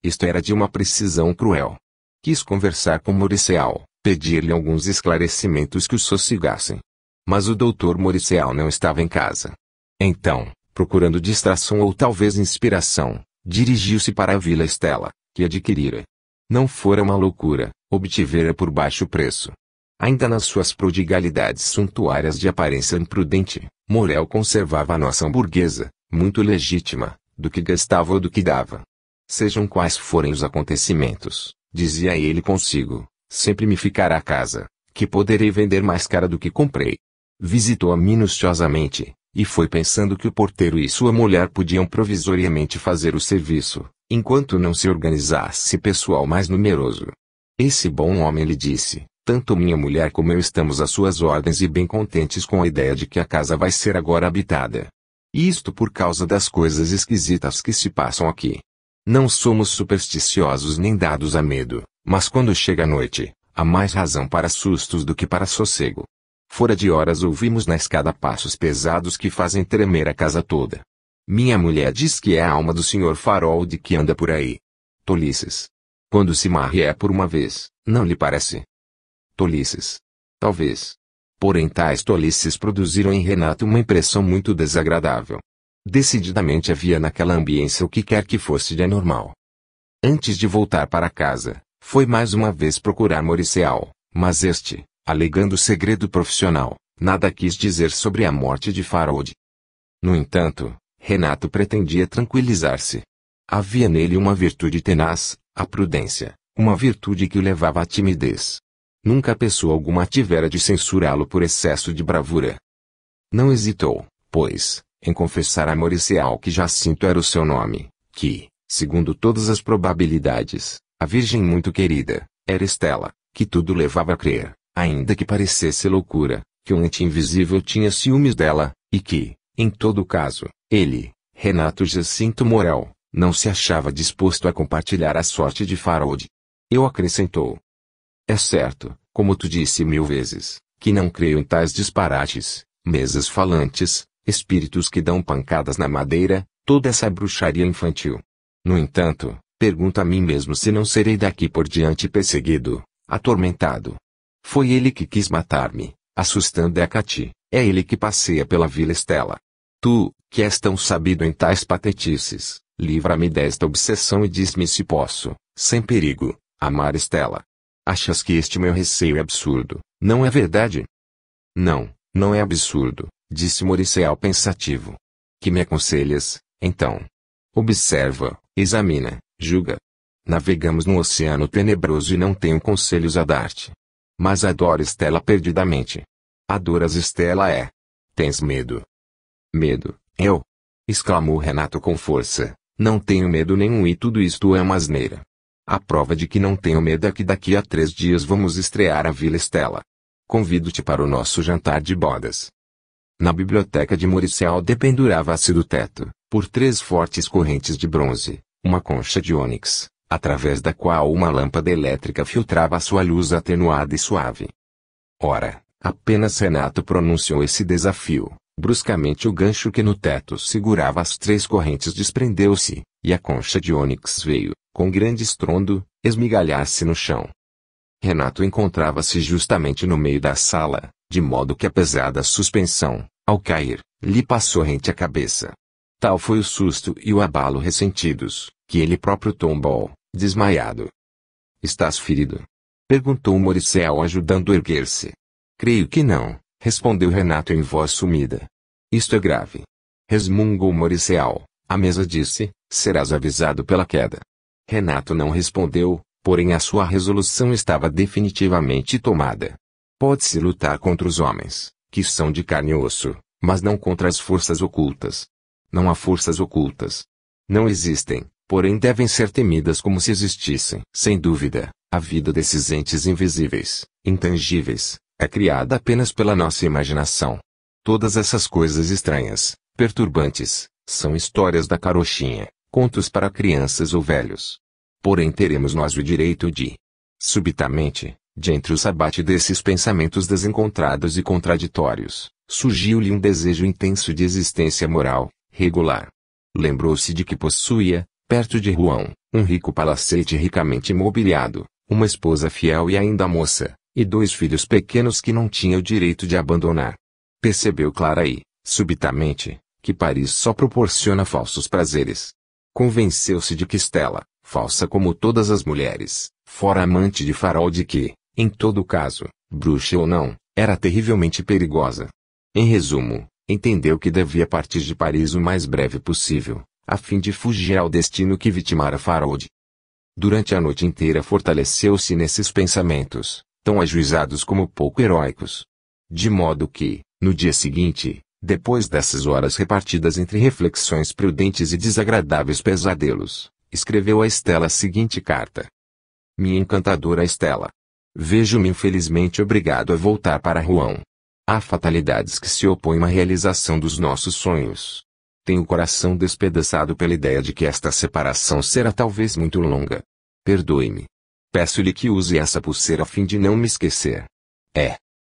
Isto era de uma precisão cruel. Quis conversar com Mauriceau, pedir-lhe alguns esclarecimentos que o sossegassem. Mas o doutor Mauriceau não estava em casa. Então, procurando distração ou talvez inspiração, dirigiu-se para a Vila Estela, que adquirira. Não fora uma loucura, obtivera por baixo preço. Ainda nas suas prodigalidades suntuárias de aparência imprudente, Morel conservava a noção burguesa, muito legítima, do que gastava ou do que dava. Sejam quais forem os acontecimentos, dizia ele consigo, sempre me ficará a casa, que poderei vender mais cara do que comprei. Visitou-a minuciosamente, e foi pensando que o porteiro e sua mulher podiam provisoriamente fazer o serviço, enquanto não se organizasse pessoal mais numeroso. Esse bom homem lhe disse: tanto minha mulher como eu estamos às suas ordens e bem contentes com a ideia de que a casa vai ser agora habitada. Isto por causa das coisas esquisitas que se passam aqui. Não somos supersticiosos nem dados a medo, mas quando chega a noite, há mais razão para sustos do que para sossego. Fora de horas ouvimos na escada passos pesados que fazem tremer a casa toda. Minha mulher diz que é a alma do Sr. Farold que anda por aí. Tolices. Quando se marre é por uma vez, não lhe parece? Tolices. Talvez. Porém tais tolices produziram em Renato uma impressão muito desagradável. Decididamente havia naquela ambiência o que quer que fosse de anormal. Antes de voltar para casa, foi mais uma vez procurar Mauriceau, mas este, alegando segredo profissional, nada quis dizer sobre a morte de Farold. No entanto, Renato pretendia tranquilizar-se. Havia nele uma virtude tenaz, a prudência, uma virtude que o levava à timidez. Nunca pessoa alguma tivera de censurá-lo por excesso de bravura. Não hesitou, pois, em confessar a Mauriceau que Jacinto era o seu nome, que, segundo todas as probabilidades, a virgem muito querida, era Estela, que tudo levava a crer, ainda que parecesse loucura, que um ente invisível tinha ciúmes dela, e que, em todo caso, ele, Renato Jacinto Morel, não se achava disposto a compartilhar a sorte de Farold. Eu acrescentou: é certo, como tu disse 1000 vezes, que não creio em tais disparates, mesas falantes, espíritos que dão pancadas na madeira, toda essa bruxaria infantil. No entanto, pergunto a mim mesmo se não serei daqui por diante perseguido, atormentado. Foi ele que quis matar-me, assustando Hecate, é ele que passeia pela Vila Estela. Tu, que és tão sabido em tais patetices, livra-me desta obsessão e diz-me se posso, sem perigo, amar Estela. Achas que este meu receio é absurdo, não é verdade? Não, não é absurdo, disse Maurice pensativo. Que me aconselhas, então? Observa, examina, julga. Navegamos num oceano tenebroso e não tenho conselhos a dar-te. Mas adoro Estela perdidamente. Adoras Estela é. Tens medo. Medo, eu? Exclamou Renato com força. Não tenho medo nenhum e tudo isto é uma asneira. A prova de que não tenho medo é que daqui a 3 dias vamos estrear a Vila Estela. Convido-te para o nosso jantar de bodas. Na biblioteca de Maurice dependurava-se do teto, por 3 fortes correntes de bronze, uma concha de ônix, através da qual uma lâmpada elétrica filtrava sua luz atenuada e suave. Ora, apenas Renato pronunciou esse desafio, bruscamente o gancho que no teto segurava as 3 correntes desprendeu-se, e a concha de ônix veio, com grande estrondo, esmigalhar-se no chão. Renato encontrava-se justamente no meio da sala, de modo que a pesada suspensão, ao cair, lhe passou rente a cabeça. Tal foi o susto e o abalo ressentidos, que ele próprio tombou, desmaiado. Estás ferido? Perguntou Maurice ajudando a erguer-se. Creio que não, respondeu Renato em voz sumida. Isto é grave. Resmungou Maurice. A mesa disse, serás avisado pela queda. Renato não respondeu, porém a sua resolução estava definitivamente tomada. Pode-se lutar contra os homens, que são de carne e osso, mas não contra as forças ocultas. Não há forças ocultas. Não existem, porém devem ser temidas como se existissem. Sem dúvida, a vida desses entes invisíveis, intangíveis, é criada apenas pela nossa imaginação. Todas essas coisas estranhas, perturbantes, são histórias da carochinha, contos para crianças ou velhos. Porém teremos nós o direito de... Subitamente, de entre o sabate desses pensamentos desencontrados e contraditórios, surgiu-lhe um desejo intenso de existência moral, regular. Lembrou-se de que possuía, perto de Rouen, um rico palacete ricamente mobiliado, uma esposa fiel e ainda moça, e 2 filhos pequenos que não tinha o direito de abandonar. Percebeu clara e, subitamente, que Paris só proporciona falsos prazeres. Convenceu-se de que Estela, falsa como todas as mulheres, fora amante de farol de que, em todo caso, bruxa ou não, era terrivelmente perigosa. Em resumo, entendeu que devia partir de Paris o mais breve possível, a fim de fugir ao destino que vitimara Farolde. Durante a noite inteira fortaleceu-se nesses pensamentos, tão ajuizados como pouco heróicos. De modo que, no dia seguinte, depois dessas horas repartidas entre reflexões prudentes e desagradáveis pesadelos, escreveu a Estela a seguinte carta. Minha encantadora Estela. Vejo-me infelizmente obrigado a voltar para Rouen. Há fatalidades que se opõem à realização dos nossos sonhos. Tenho o coração despedaçado pela ideia de que esta separação será talvez muito longa. Perdoe-me. Peço-lhe que use essa pulseira a fim de não me esquecer.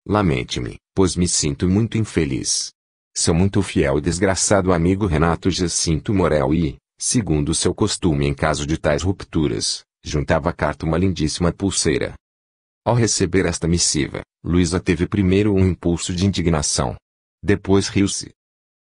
Lamente-me, pois me sinto muito infeliz. Seu muito fiel e desgraçado amigo Renato Jacinto Morel e, segundo seu costume em caso de tais rupturas, juntava à carta uma lindíssima pulseira. Ao receber esta missiva, Luísa teve primeiro um impulso de indignação. Depois riu-se.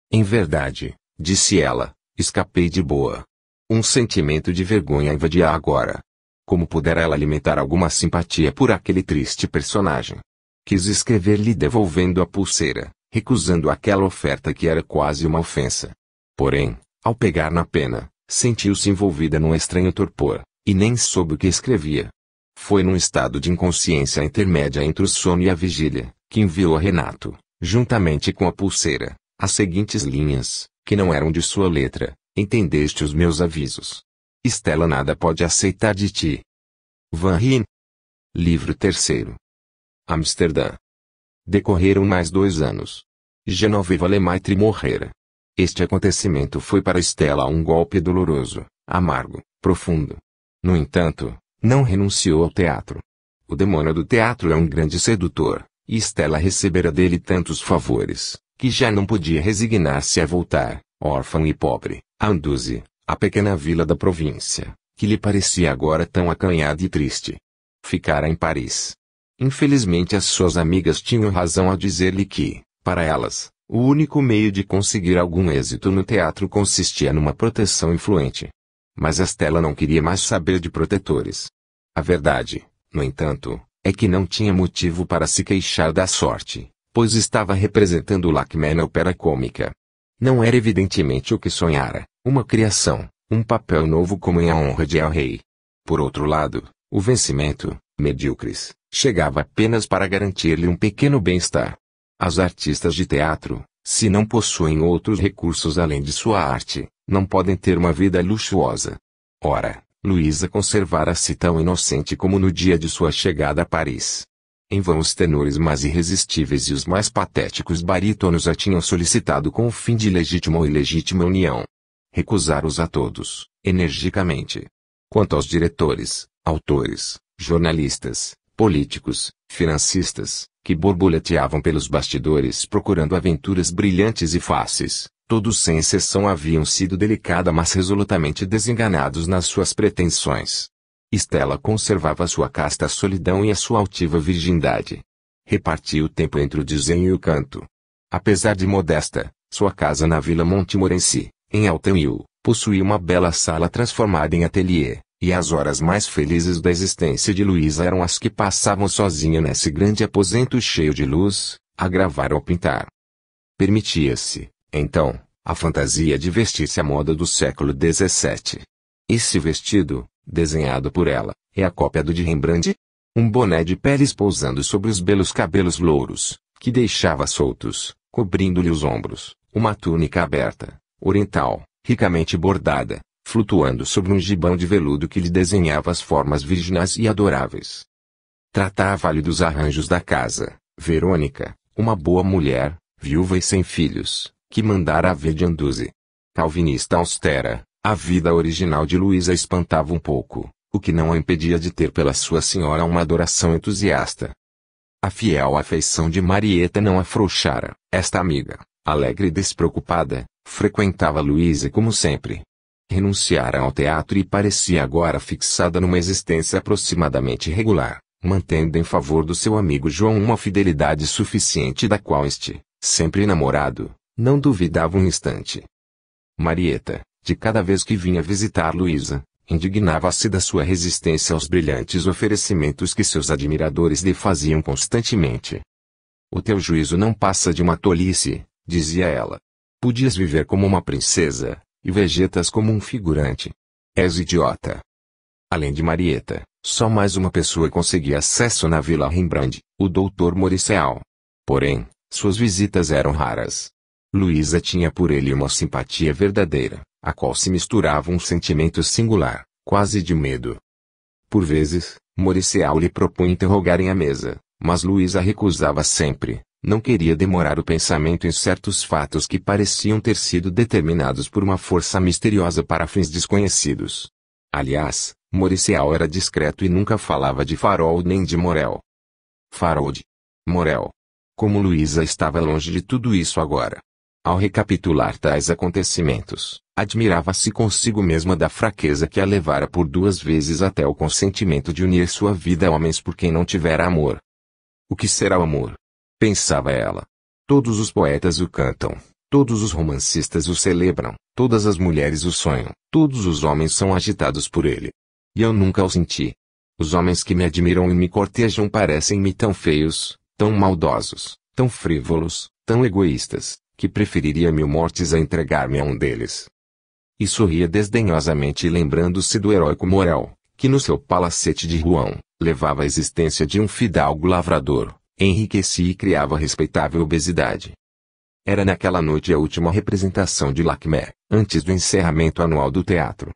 Em verdade, disse ela, escapei de boa. Um sentimento de vergonha invadia agora. Como pudera ela alimentar alguma simpatia por aquele triste personagem? Quis escrever-lhe devolvendo a pulseira, recusando aquela oferta que era quase uma ofensa. Porém, ao pegar na pena, sentiu-se envolvida num estranho torpor, e nem soube o que escrevia. Foi num estado de inconsciência intermédia entre o sono e a vigília, que enviou a Renato, juntamente com a pulseira, as seguintes linhas, que não eram de sua letra: entendeste os meus avisos. Estela nada pode aceitar de ti. Van Rijn. Livro 3º. Amsterdã. Decorreram mais 2 anos. Genoveva Lemaitre morrera. Este acontecimento foi para Estela um golpe doloroso, amargo, profundo. No entanto, não renunciou ao teatro. O demônio do teatro é um grande sedutor, e Estela recebera dele tantos favores, que já não podia resignar-se a voltar, órfã e pobre, a Anduze, a pequena vila da província, que lhe parecia agora tão acanhada e triste. Ficara em Paris. Infelizmente as suas amigas tinham razão ao dizer-lhe que, para elas, O único meio de conseguir algum êxito no teatro consistia numa proteção influente. Mas Estela não queria mais saber de protetores. A verdade, no entanto, é que não tinha motivo para se queixar da sorte, pois estava representando o Lacmé na ópera cômica. Não era evidentemente o que sonhara, uma criação, um papel novo como em A Honra de El Rei. Por outro lado, o vencimento, medíocres, chegava apenas para garantir-lhe um pequeno bem-estar. As artistas de teatro, se não possuem outros recursos além de sua arte, não podem ter uma vida luxuosa. Ora, Luísa conservara-se tão inocente como no dia de sua chegada a Paris. Em vão os tenores mais irresistíveis e os mais patéticos barítonos a tinham solicitado com o fim de legítima ou ilegítima união. Recusara-os a todos, energicamente. Quanto aos diretores, autores, jornalistas, políticos, financistas, que borboleteavam pelos bastidores procurando aventuras brilhantes e fáceis, todos sem exceção haviam sido delicada mas resolutamente desenganados nas suas pretensões. Estela conservava sua casta solidão e a sua altiva virgindade. Repartia o tempo entre o desenho e o canto. Apesar de modesta, sua casa na Vila Montmorency, em Auteuil, possuía uma bela sala transformada em ateliê. E as horas mais felizes da existência de Luísa eram as que passavam sozinha nesse grande aposento cheio de luz, a gravar ou pintar. Permitia-se, então, a fantasia de vestir-se à moda do século XVII. Esse vestido, desenhado por ela, é a cópia do de Rembrandt? Um boné de peles pousando sobre os belos cabelos louros, que deixava soltos, cobrindo-lhe os ombros, uma túnica aberta, oriental, ricamente bordada, flutuando sobre um gibão de veludo que lhe desenhava as formas virginais e adoráveis. Tratava-lhe dos arranjos da casa, Verônica, uma boa mulher, viúva e sem filhos, que mandara haver de Anduze. Calvinista austera, a vida original de Luísa espantava um pouco, o que não a impedia de ter pela sua senhora uma adoração entusiasta. A fiel afeição de Marieta não afrouxara. Esta amiga, alegre e despreocupada, frequentava Luísa como sempre. Renunciara ao teatro e parecia agora fixada numa existência aproximadamente regular, mantendo em favor do seu amigo João uma fidelidade suficiente da qual este, sempre namorado, não duvidava um instante. Marieta, de cada vez que vinha visitar Luísa, indignava-se da sua resistência aos brilhantes oferecimentos que seus admiradores lhe faziam constantemente. O teu juízo não passa de uma tolice, dizia ela. Podias viver como uma princesa, e vegetas como um figurante. És idiota. Além de Marieta, só mais uma pessoa conseguia acesso na Vila Rembrandt, o Dr. Mauriceau. Porém, suas visitas eram raras. Luísa tinha por ele uma simpatia verdadeira, a qual se misturava um sentimento singular, quase de medo. Por vezes, Mauriceau lhe propunha interrogarem à mesa, mas Luísa recusava sempre. Não queria demorar o pensamento em certos fatos que pareciam ter sido determinados por uma força misteriosa para fins desconhecidos. Aliás, Mauriceau era discreto e nunca falava de Farol nem de Morel. Farol de Morel. Como Luísa estava longe de tudo isso agora. Ao recapitular tais acontecimentos, admirava-se consigo mesma da fraqueza que a levara por 2 vezes até o consentimento de unir sua vida a homens por quem não tivera amor. O que será o amor? Pensava ela. Todos os poetas o cantam, todos os romancistas o celebram, todas as mulheres o sonham, todos os homens são agitados por ele. E eu nunca o senti. Os homens que me admiram e me cortejam parecem-me tão feios, tão maldosos, tão frívolos, tão egoístas, que preferiria 1000 mortes a entregar-me a um deles. E sorria desdenhosamente lembrando-se do heróico Morel, que no seu palacete de Rouen, levava a existência de um fidalgo lavrador, enriquecia e criava respeitável obesidade. Era naquela noite a última representação de Lacmé, antes do encerramento anual do teatro.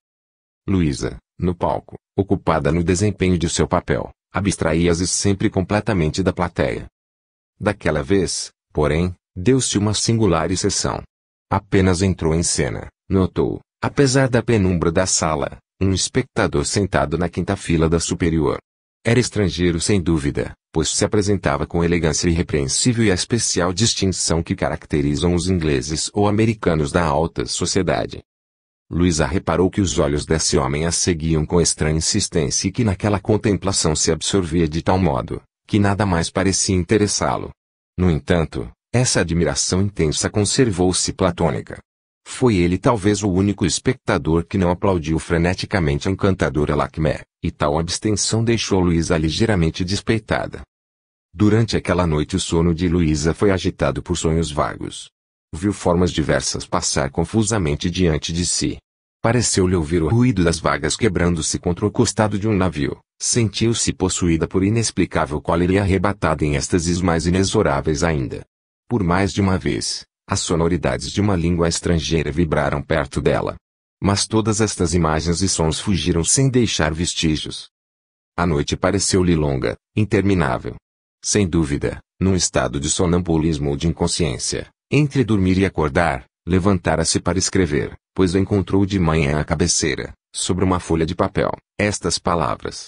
Luísa, no palco, ocupada no desempenho de seu papel, abstraía-se sempre completamente da plateia. Daquela vez, porém, deu-se uma singular exceção. Apenas entrou em cena, notou, apesar da penumbra da sala, um espectador sentado na 5ª fila da superior. Era estrangeiro sem dúvida, pois se apresentava com elegância irrepreensível e a especial distinção que caracterizam os ingleses ou americanos da alta sociedade. Luísa reparou que os olhos desse homem a seguiam com estranha insistência e que naquela contemplação se absorvia de tal modo, que nada mais parecia interessá-lo. No entanto, Essa admiração intensa conservou-se platônica. Foi ele talvez o único espectador que não aplaudiu freneticamente a encantadora Lakmé, e tal abstenção deixou Luísa ligeiramente despeitada. Durante aquela noite o sono de Luísa foi agitado por sonhos vagos. Viu formas diversas passar confusamente diante de si. Pareceu-lhe ouvir o ruído das vagas quebrando-se contra o costado de um navio. Sentiu-se possuída por inexplicável cólera e arrebatada em êxtases mais inexoráveis ainda. Por mais de uma vez, as sonoridades de uma língua estrangeira vibraram perto dela. Mas todas estas imagens e sons fugiram sem deixar vestígios. A noite pareceu-lhe longa, interminável. Sem dúvida, num estado de sonambulismo ou de inconsciência, entre dormir e acordar, levantara-se para escrever, pois encontrou de manhã à cabeceira, sobre uma folha de papel, estas palavras: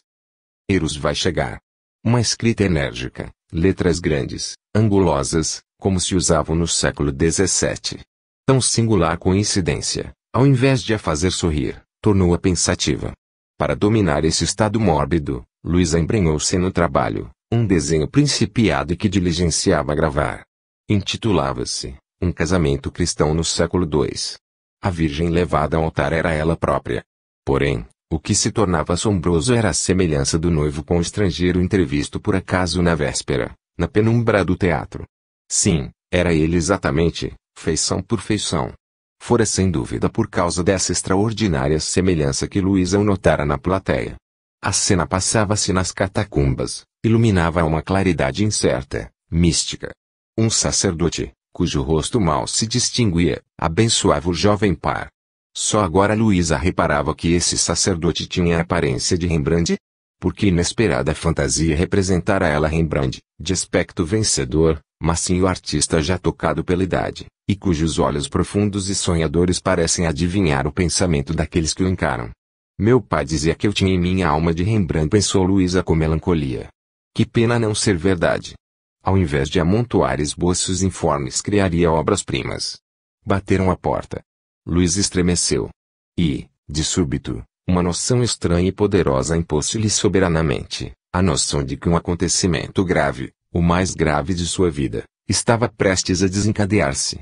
Eros vai chegar. Uma escrita enérgica, letras grandes, angulosas, como se usavam no século XVII. Tão singular coincidência, ao invés de a fazer sorrir, tornou-a pensativa. Para dominar esse estado mórbido, Luísa embrenhou-se no trabalho, um desenho principiado e que diligenciava gravar. Intitulava-se Um Casamento Cristão no século II. A Virgem levada ao altar era ela própria. Porém, o que se tornava assombroso era a semelhança do noivo com o estrangeiro entrevisto por acaso na véspera, na penumbra do teatro. Sim, era ele exatamente, feição por feição. Fora sem dúvida por causa dessa extraordinária semelhança que Luísa o notara na plateia. A cena passava-se nas catacumbas, iluminava a uma claridade incerta, mística. Um sacerdote, cujo rosto mal se distinguia, abençoava o jovem par. Só agora Luísa reparava que esse sacerdote tinha a aparência de Rembrandt. Porque inesperada fantasia representara ela Rembrandt, de aspecto vencedor, mas sim o artista já tocado pela idade, e cujos olhos profundos e sonhadores parecem adivinhar o pensamento daqueles que o encaram. Meu pai dizia que eu tinha em minha alma de Rembrandt, pensou Luísa com melancolia. Que pena não ser verdade. Ao invés de amontoar esboços informes, criaria obras-primas. Bateram à porta. Luísa estremeceu. E, de súbito, uma noção estranha e poderosa impôs-lhe soberanamente, a noção de que um acontecimento grave, o mais grave de sua vida, estava prestes a desencadear-se.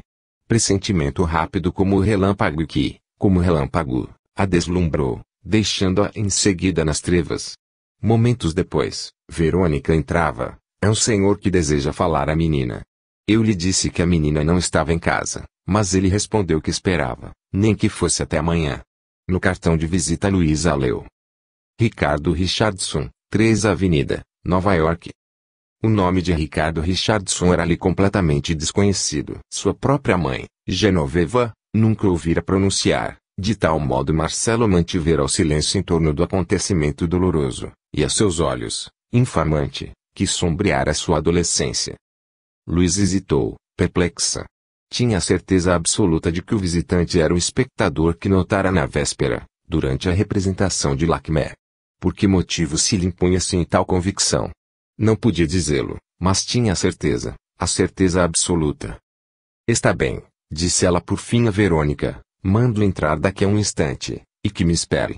Pressentimento rápido como o relâmpago e que, como relâmpago, a deslumbrou, deixando-a em seguida nas trevas. Momentos depois, Verônica entrava. É um senhor que deseja falar à menina. Eu lhe disse que a menina não estava em casa, mas ele respondeu que esperava, nem que fosse até amanhã. No cartão de visita Luísa leu: Ricardo Richardson, 3 Avenida, Nova York. O nome de Ricardo Richardson era-lhe completamente desconhecido. Sua própria mãe, Genoveva, nunca ouvira pronunciar. De tal modo Marcelo mantivera o silêncio em torno do acontecimento doloroso, e a seus olhos, infamante, que sombreara sua adolescência. Luísa hesitou, perplexa. Tinha a certeza absoluta de que o visitante era o espectador que notara na véspera, durante a representação de Lakmé. Por que motivo se lhe impunha assim tal convicção? Não podia dizê-lo, mas tinha a certeza absoluta. Está bem, disse ela por fim a Verônica. Mando entrar daqui a um instante, e que me espere.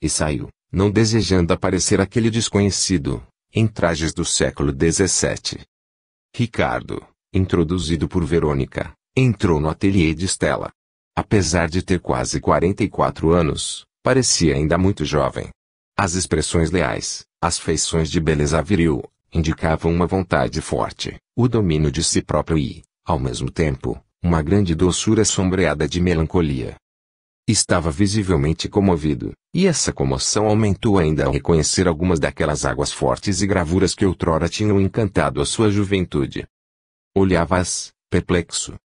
E saiu, não desejando aparecer aquele desconhecido, em trajes do século XVII. Ricardo, introduzido por Verônica, entrou no ateliê de Stella. Apesar de ter quase 44 anos, parecia ainda muito jovem. As expressões leais, as feições de beleza viril, indicavam uma vontade forte, o domínio de si próprio e, ao mesmo tempo, uma grande doçura sombreada de melancolia. Estava visivelmente comovido, e essa comoção aumentou ainda ao reconhecer algumas daquelas águas fortes e gravuras que outrora tinham encantado a sua juventude. Olhava-as, perplexo.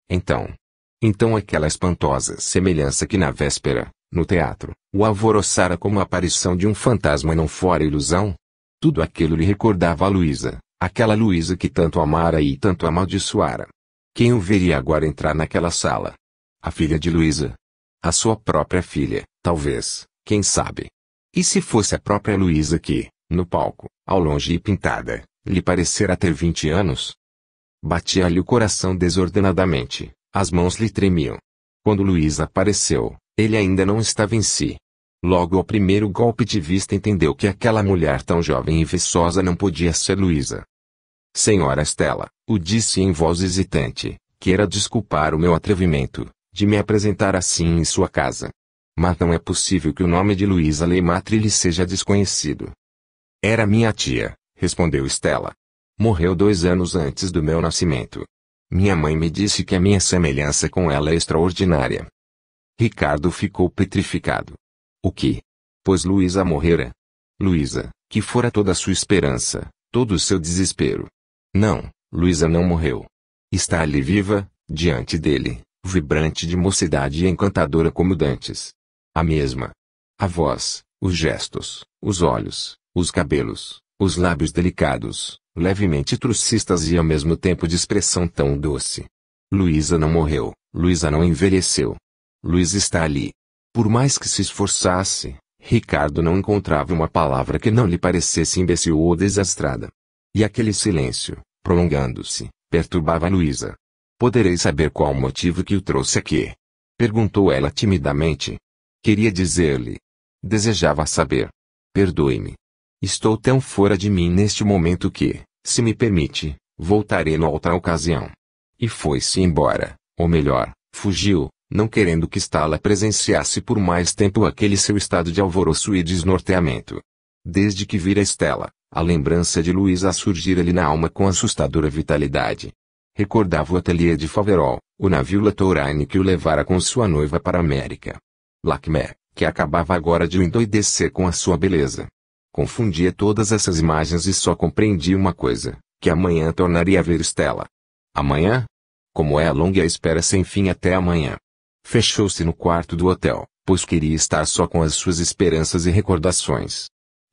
Então aquela espantosa semelhança que na véspera, no teatro, o alvoroçara como a aparição de um fantasma não fora ilusão? Tudo aquilo lhe recordava a Luísa, aquela Luísa que tanto amara e tanto amaldiçoara. Quem o veria agora entrar naquela sala? A filha de Luísa? A sua própria filha, talvez, quem sabe? E se fosse a própria Luísa que, no palco, ao longe e pintada, lhe parecera ter 20 anos? Batia-lhe o coração desordenadamente, as mãos lhe tremiam. Quando Luísa apareceu, ele ainda não estava em si. Logo ao primeiro golpe de vista entendeu que aquela mulher tão jovem e viçosa não podia ser Luísa. Senhora Estela, o disse em voz hesitante, queira desculpar o meu atrevimento, de me apresentar assim em sua casa. Mas não é possível que o nome de Luísa Lemaitre lhe seja desconhecido. Era minha tia, respondeu Estela. Morreu 2 anos antes do meu nascimento. Minha mãe me disse que a minha semelhança com ela é extraordinária. Ricardo ficou petrificado. O que? Pois Luísa morrera. Luísa, que fora toda a sua esperança, todo o seu desespero. Não, Luísa não morreu. Está ali viva, diante dele, vibrante de mocidade e encantadora como dantes. A mesma. A voz, os gestos, os olhos, os cabelos, os lábios delicados, levemente trucistas e ao mesmo tempo de expressão tão doce. Luísa não morreu, Luísa não envelheceu. Luísa está ali. Por mais que se esforçasse, Ricardo não encontrava uma palavra que não lhe parecesse imbecil ou desastrada. E aquele silêncio, prolongando-se, perturbava Luísa. Poderei saber qual o motivo que o trouxe aqui? Perguntou ela timidamente. Queria dizer-lhe. Desejava saber. Perdoe-me. Estou tão fora de mim neste momento que, se me permite, voltarei noutra ocasião. E foi-se embora, ou melhor, fugiu, não querendo que Estela presenciasse por mais tempo aquele seu estado de alvoroço e desnorteamento. Desde que vira Estela, a lembrança de Luísa surgira-lhe na alma com assustadora vitalidade. Recordava o ateliê de Faverol, o navio La Touraine que o levara com sua noiva para a América. Lacmé, que acabava agora de o endoidecer com a sua beleza. Confundia todas essas imagens e só compreendia uma coisa, que amanhã tornaria a ver Estela. Amanhã? Como é longa a espera sem fim até amanhã. Fechou-se no quarto do hotel, pois queria estar só com as suas esperanças e recordações.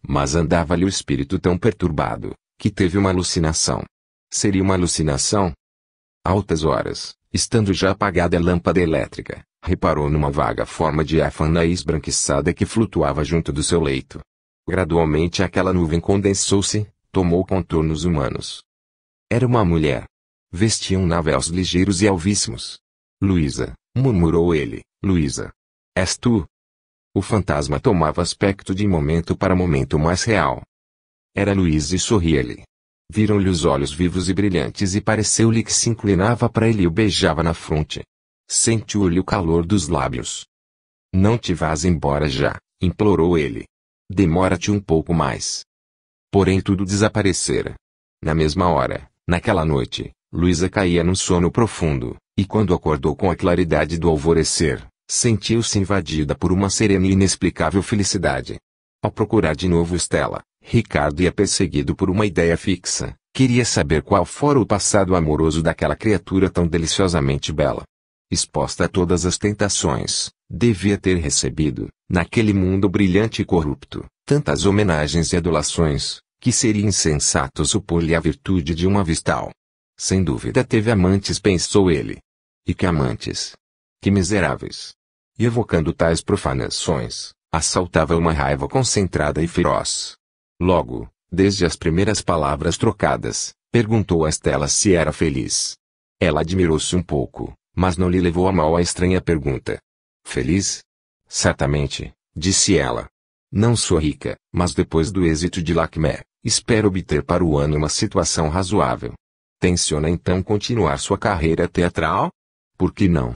Mas andava-lhe o espírito tão perturbado, que teve uma alucinação. Seria uma alucinação? Altas horas, estando já apagada a lâmpada elétrica, reparou numa vaga forma diáfana e esbranquiçada que flutuava junto do seu leito. Gradualmente aquela nuvem condensou-se, tomou contornos humanos. Era uma mulher. Vestia navéus ligeiros e alvíssimos. Luísa, murmurou ele, Luísa. És tu? O fantasma tomava aspecto de momento para momento mais real. Era Luísa e sorria-lhe. Viram-lhe os olhos vivos e brilhantes e pareceu-lhe que se inclinava para ele e o beijava na fronte. Sentiu-lhe o calor dos lábios. Não te vás embora já, implorou ele. Demora-te um pouco mais. Porém tudo desaparecera. Na mesma hora, naquela noite, Luísa caía num sono profundo, e quando acordou com a claridade do alvorecer, sentiu-se invadida por uma serena e inexplicável felicidade. Ao procurar de novo Estela, Ricardo ia perseguido por uma ideia fixa, queria saber qual fora o passado amoroso daquela criatura tão deliciosamente bela. Exposta a todas as tentações, devia ter recebido, naquele mundo brilhante e corrupto, tantas homenagens e adulações, que seria insensato supor-lhe a virtude de uma vistal. Sem dúvida teve amantes, pensou ele. E que amantes! Que miseráveis! E evocando tais profanações, assaltava uma raiva concentrada e feroz. Logo, desde as primeiras palavras trocadas, perguntou a Estela se era feliz. Ela admirou-se um pouco, mas não lhe levou a mal a estranha pergunta. Feliz? Certamente, disse ela. Não sou rica, mas depois do êxito de Lacmé, espero obter para o ano uma situação razoável. Tenciona então continuar sua carreira teatral? Por que não?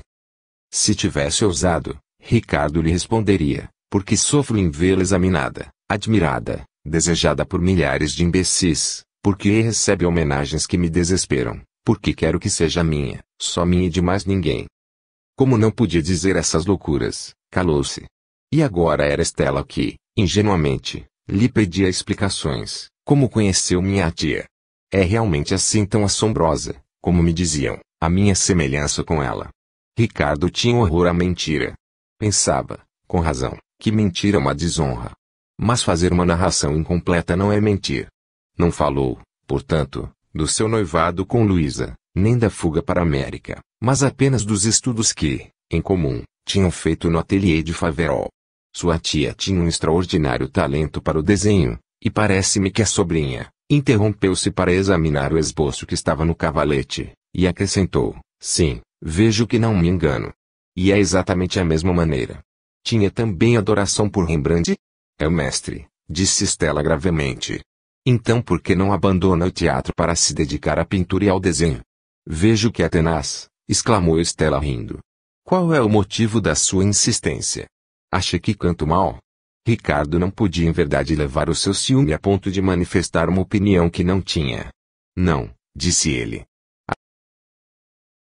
Se tivesse ousado, Ricardo lhe responderia, porque sofro em vê-la examinada, admirada, desejada por milhares de imbecis, porque recebe homenagens que me desesperam, porque quero que seja minha, só minha e de mais ninguém. Como não podia dizer essas loucuras, calou-se. E agora era Estela que, ingenuamente, lhe pedia explicações, como conheceu minha tia. É realmente assim tão assombrosa, como me diziam, a minha semelhança com ela. Ricardo tinha horror à mentira. Pensava, com razão, que mentir é uma desonra. Mas fazer uma narração incompleta não é mentir. Não falou, portanto, do seu noivado com Luísa, nem da fuga para a América, mas apenas dos estudos que, em comum, tinham feito no ateliê de Faverol. Sua tia tinha um extraordinário talento para o desenho, e parece-me que a sobrinha interrompeu-se para examinar o esboço que estava no cavalete, e acrescentou, sim, vejo que não me engano. E é exatamente a mesma maneira. Tinha também adoração por Rembrandt? É o mestre, disse Estela gravemente. Então por que não abandona o teatro para se dedicar à pintura e ao desenho? Vejo que é tenaz, exclamou Estela rindo. Qual é o motivo da sua insistência? Acha que canto mal? Ricardo não podia em verdade levar o seu ciúme a ponto de manifestar uma opinião que não tinha. Não, disse ele,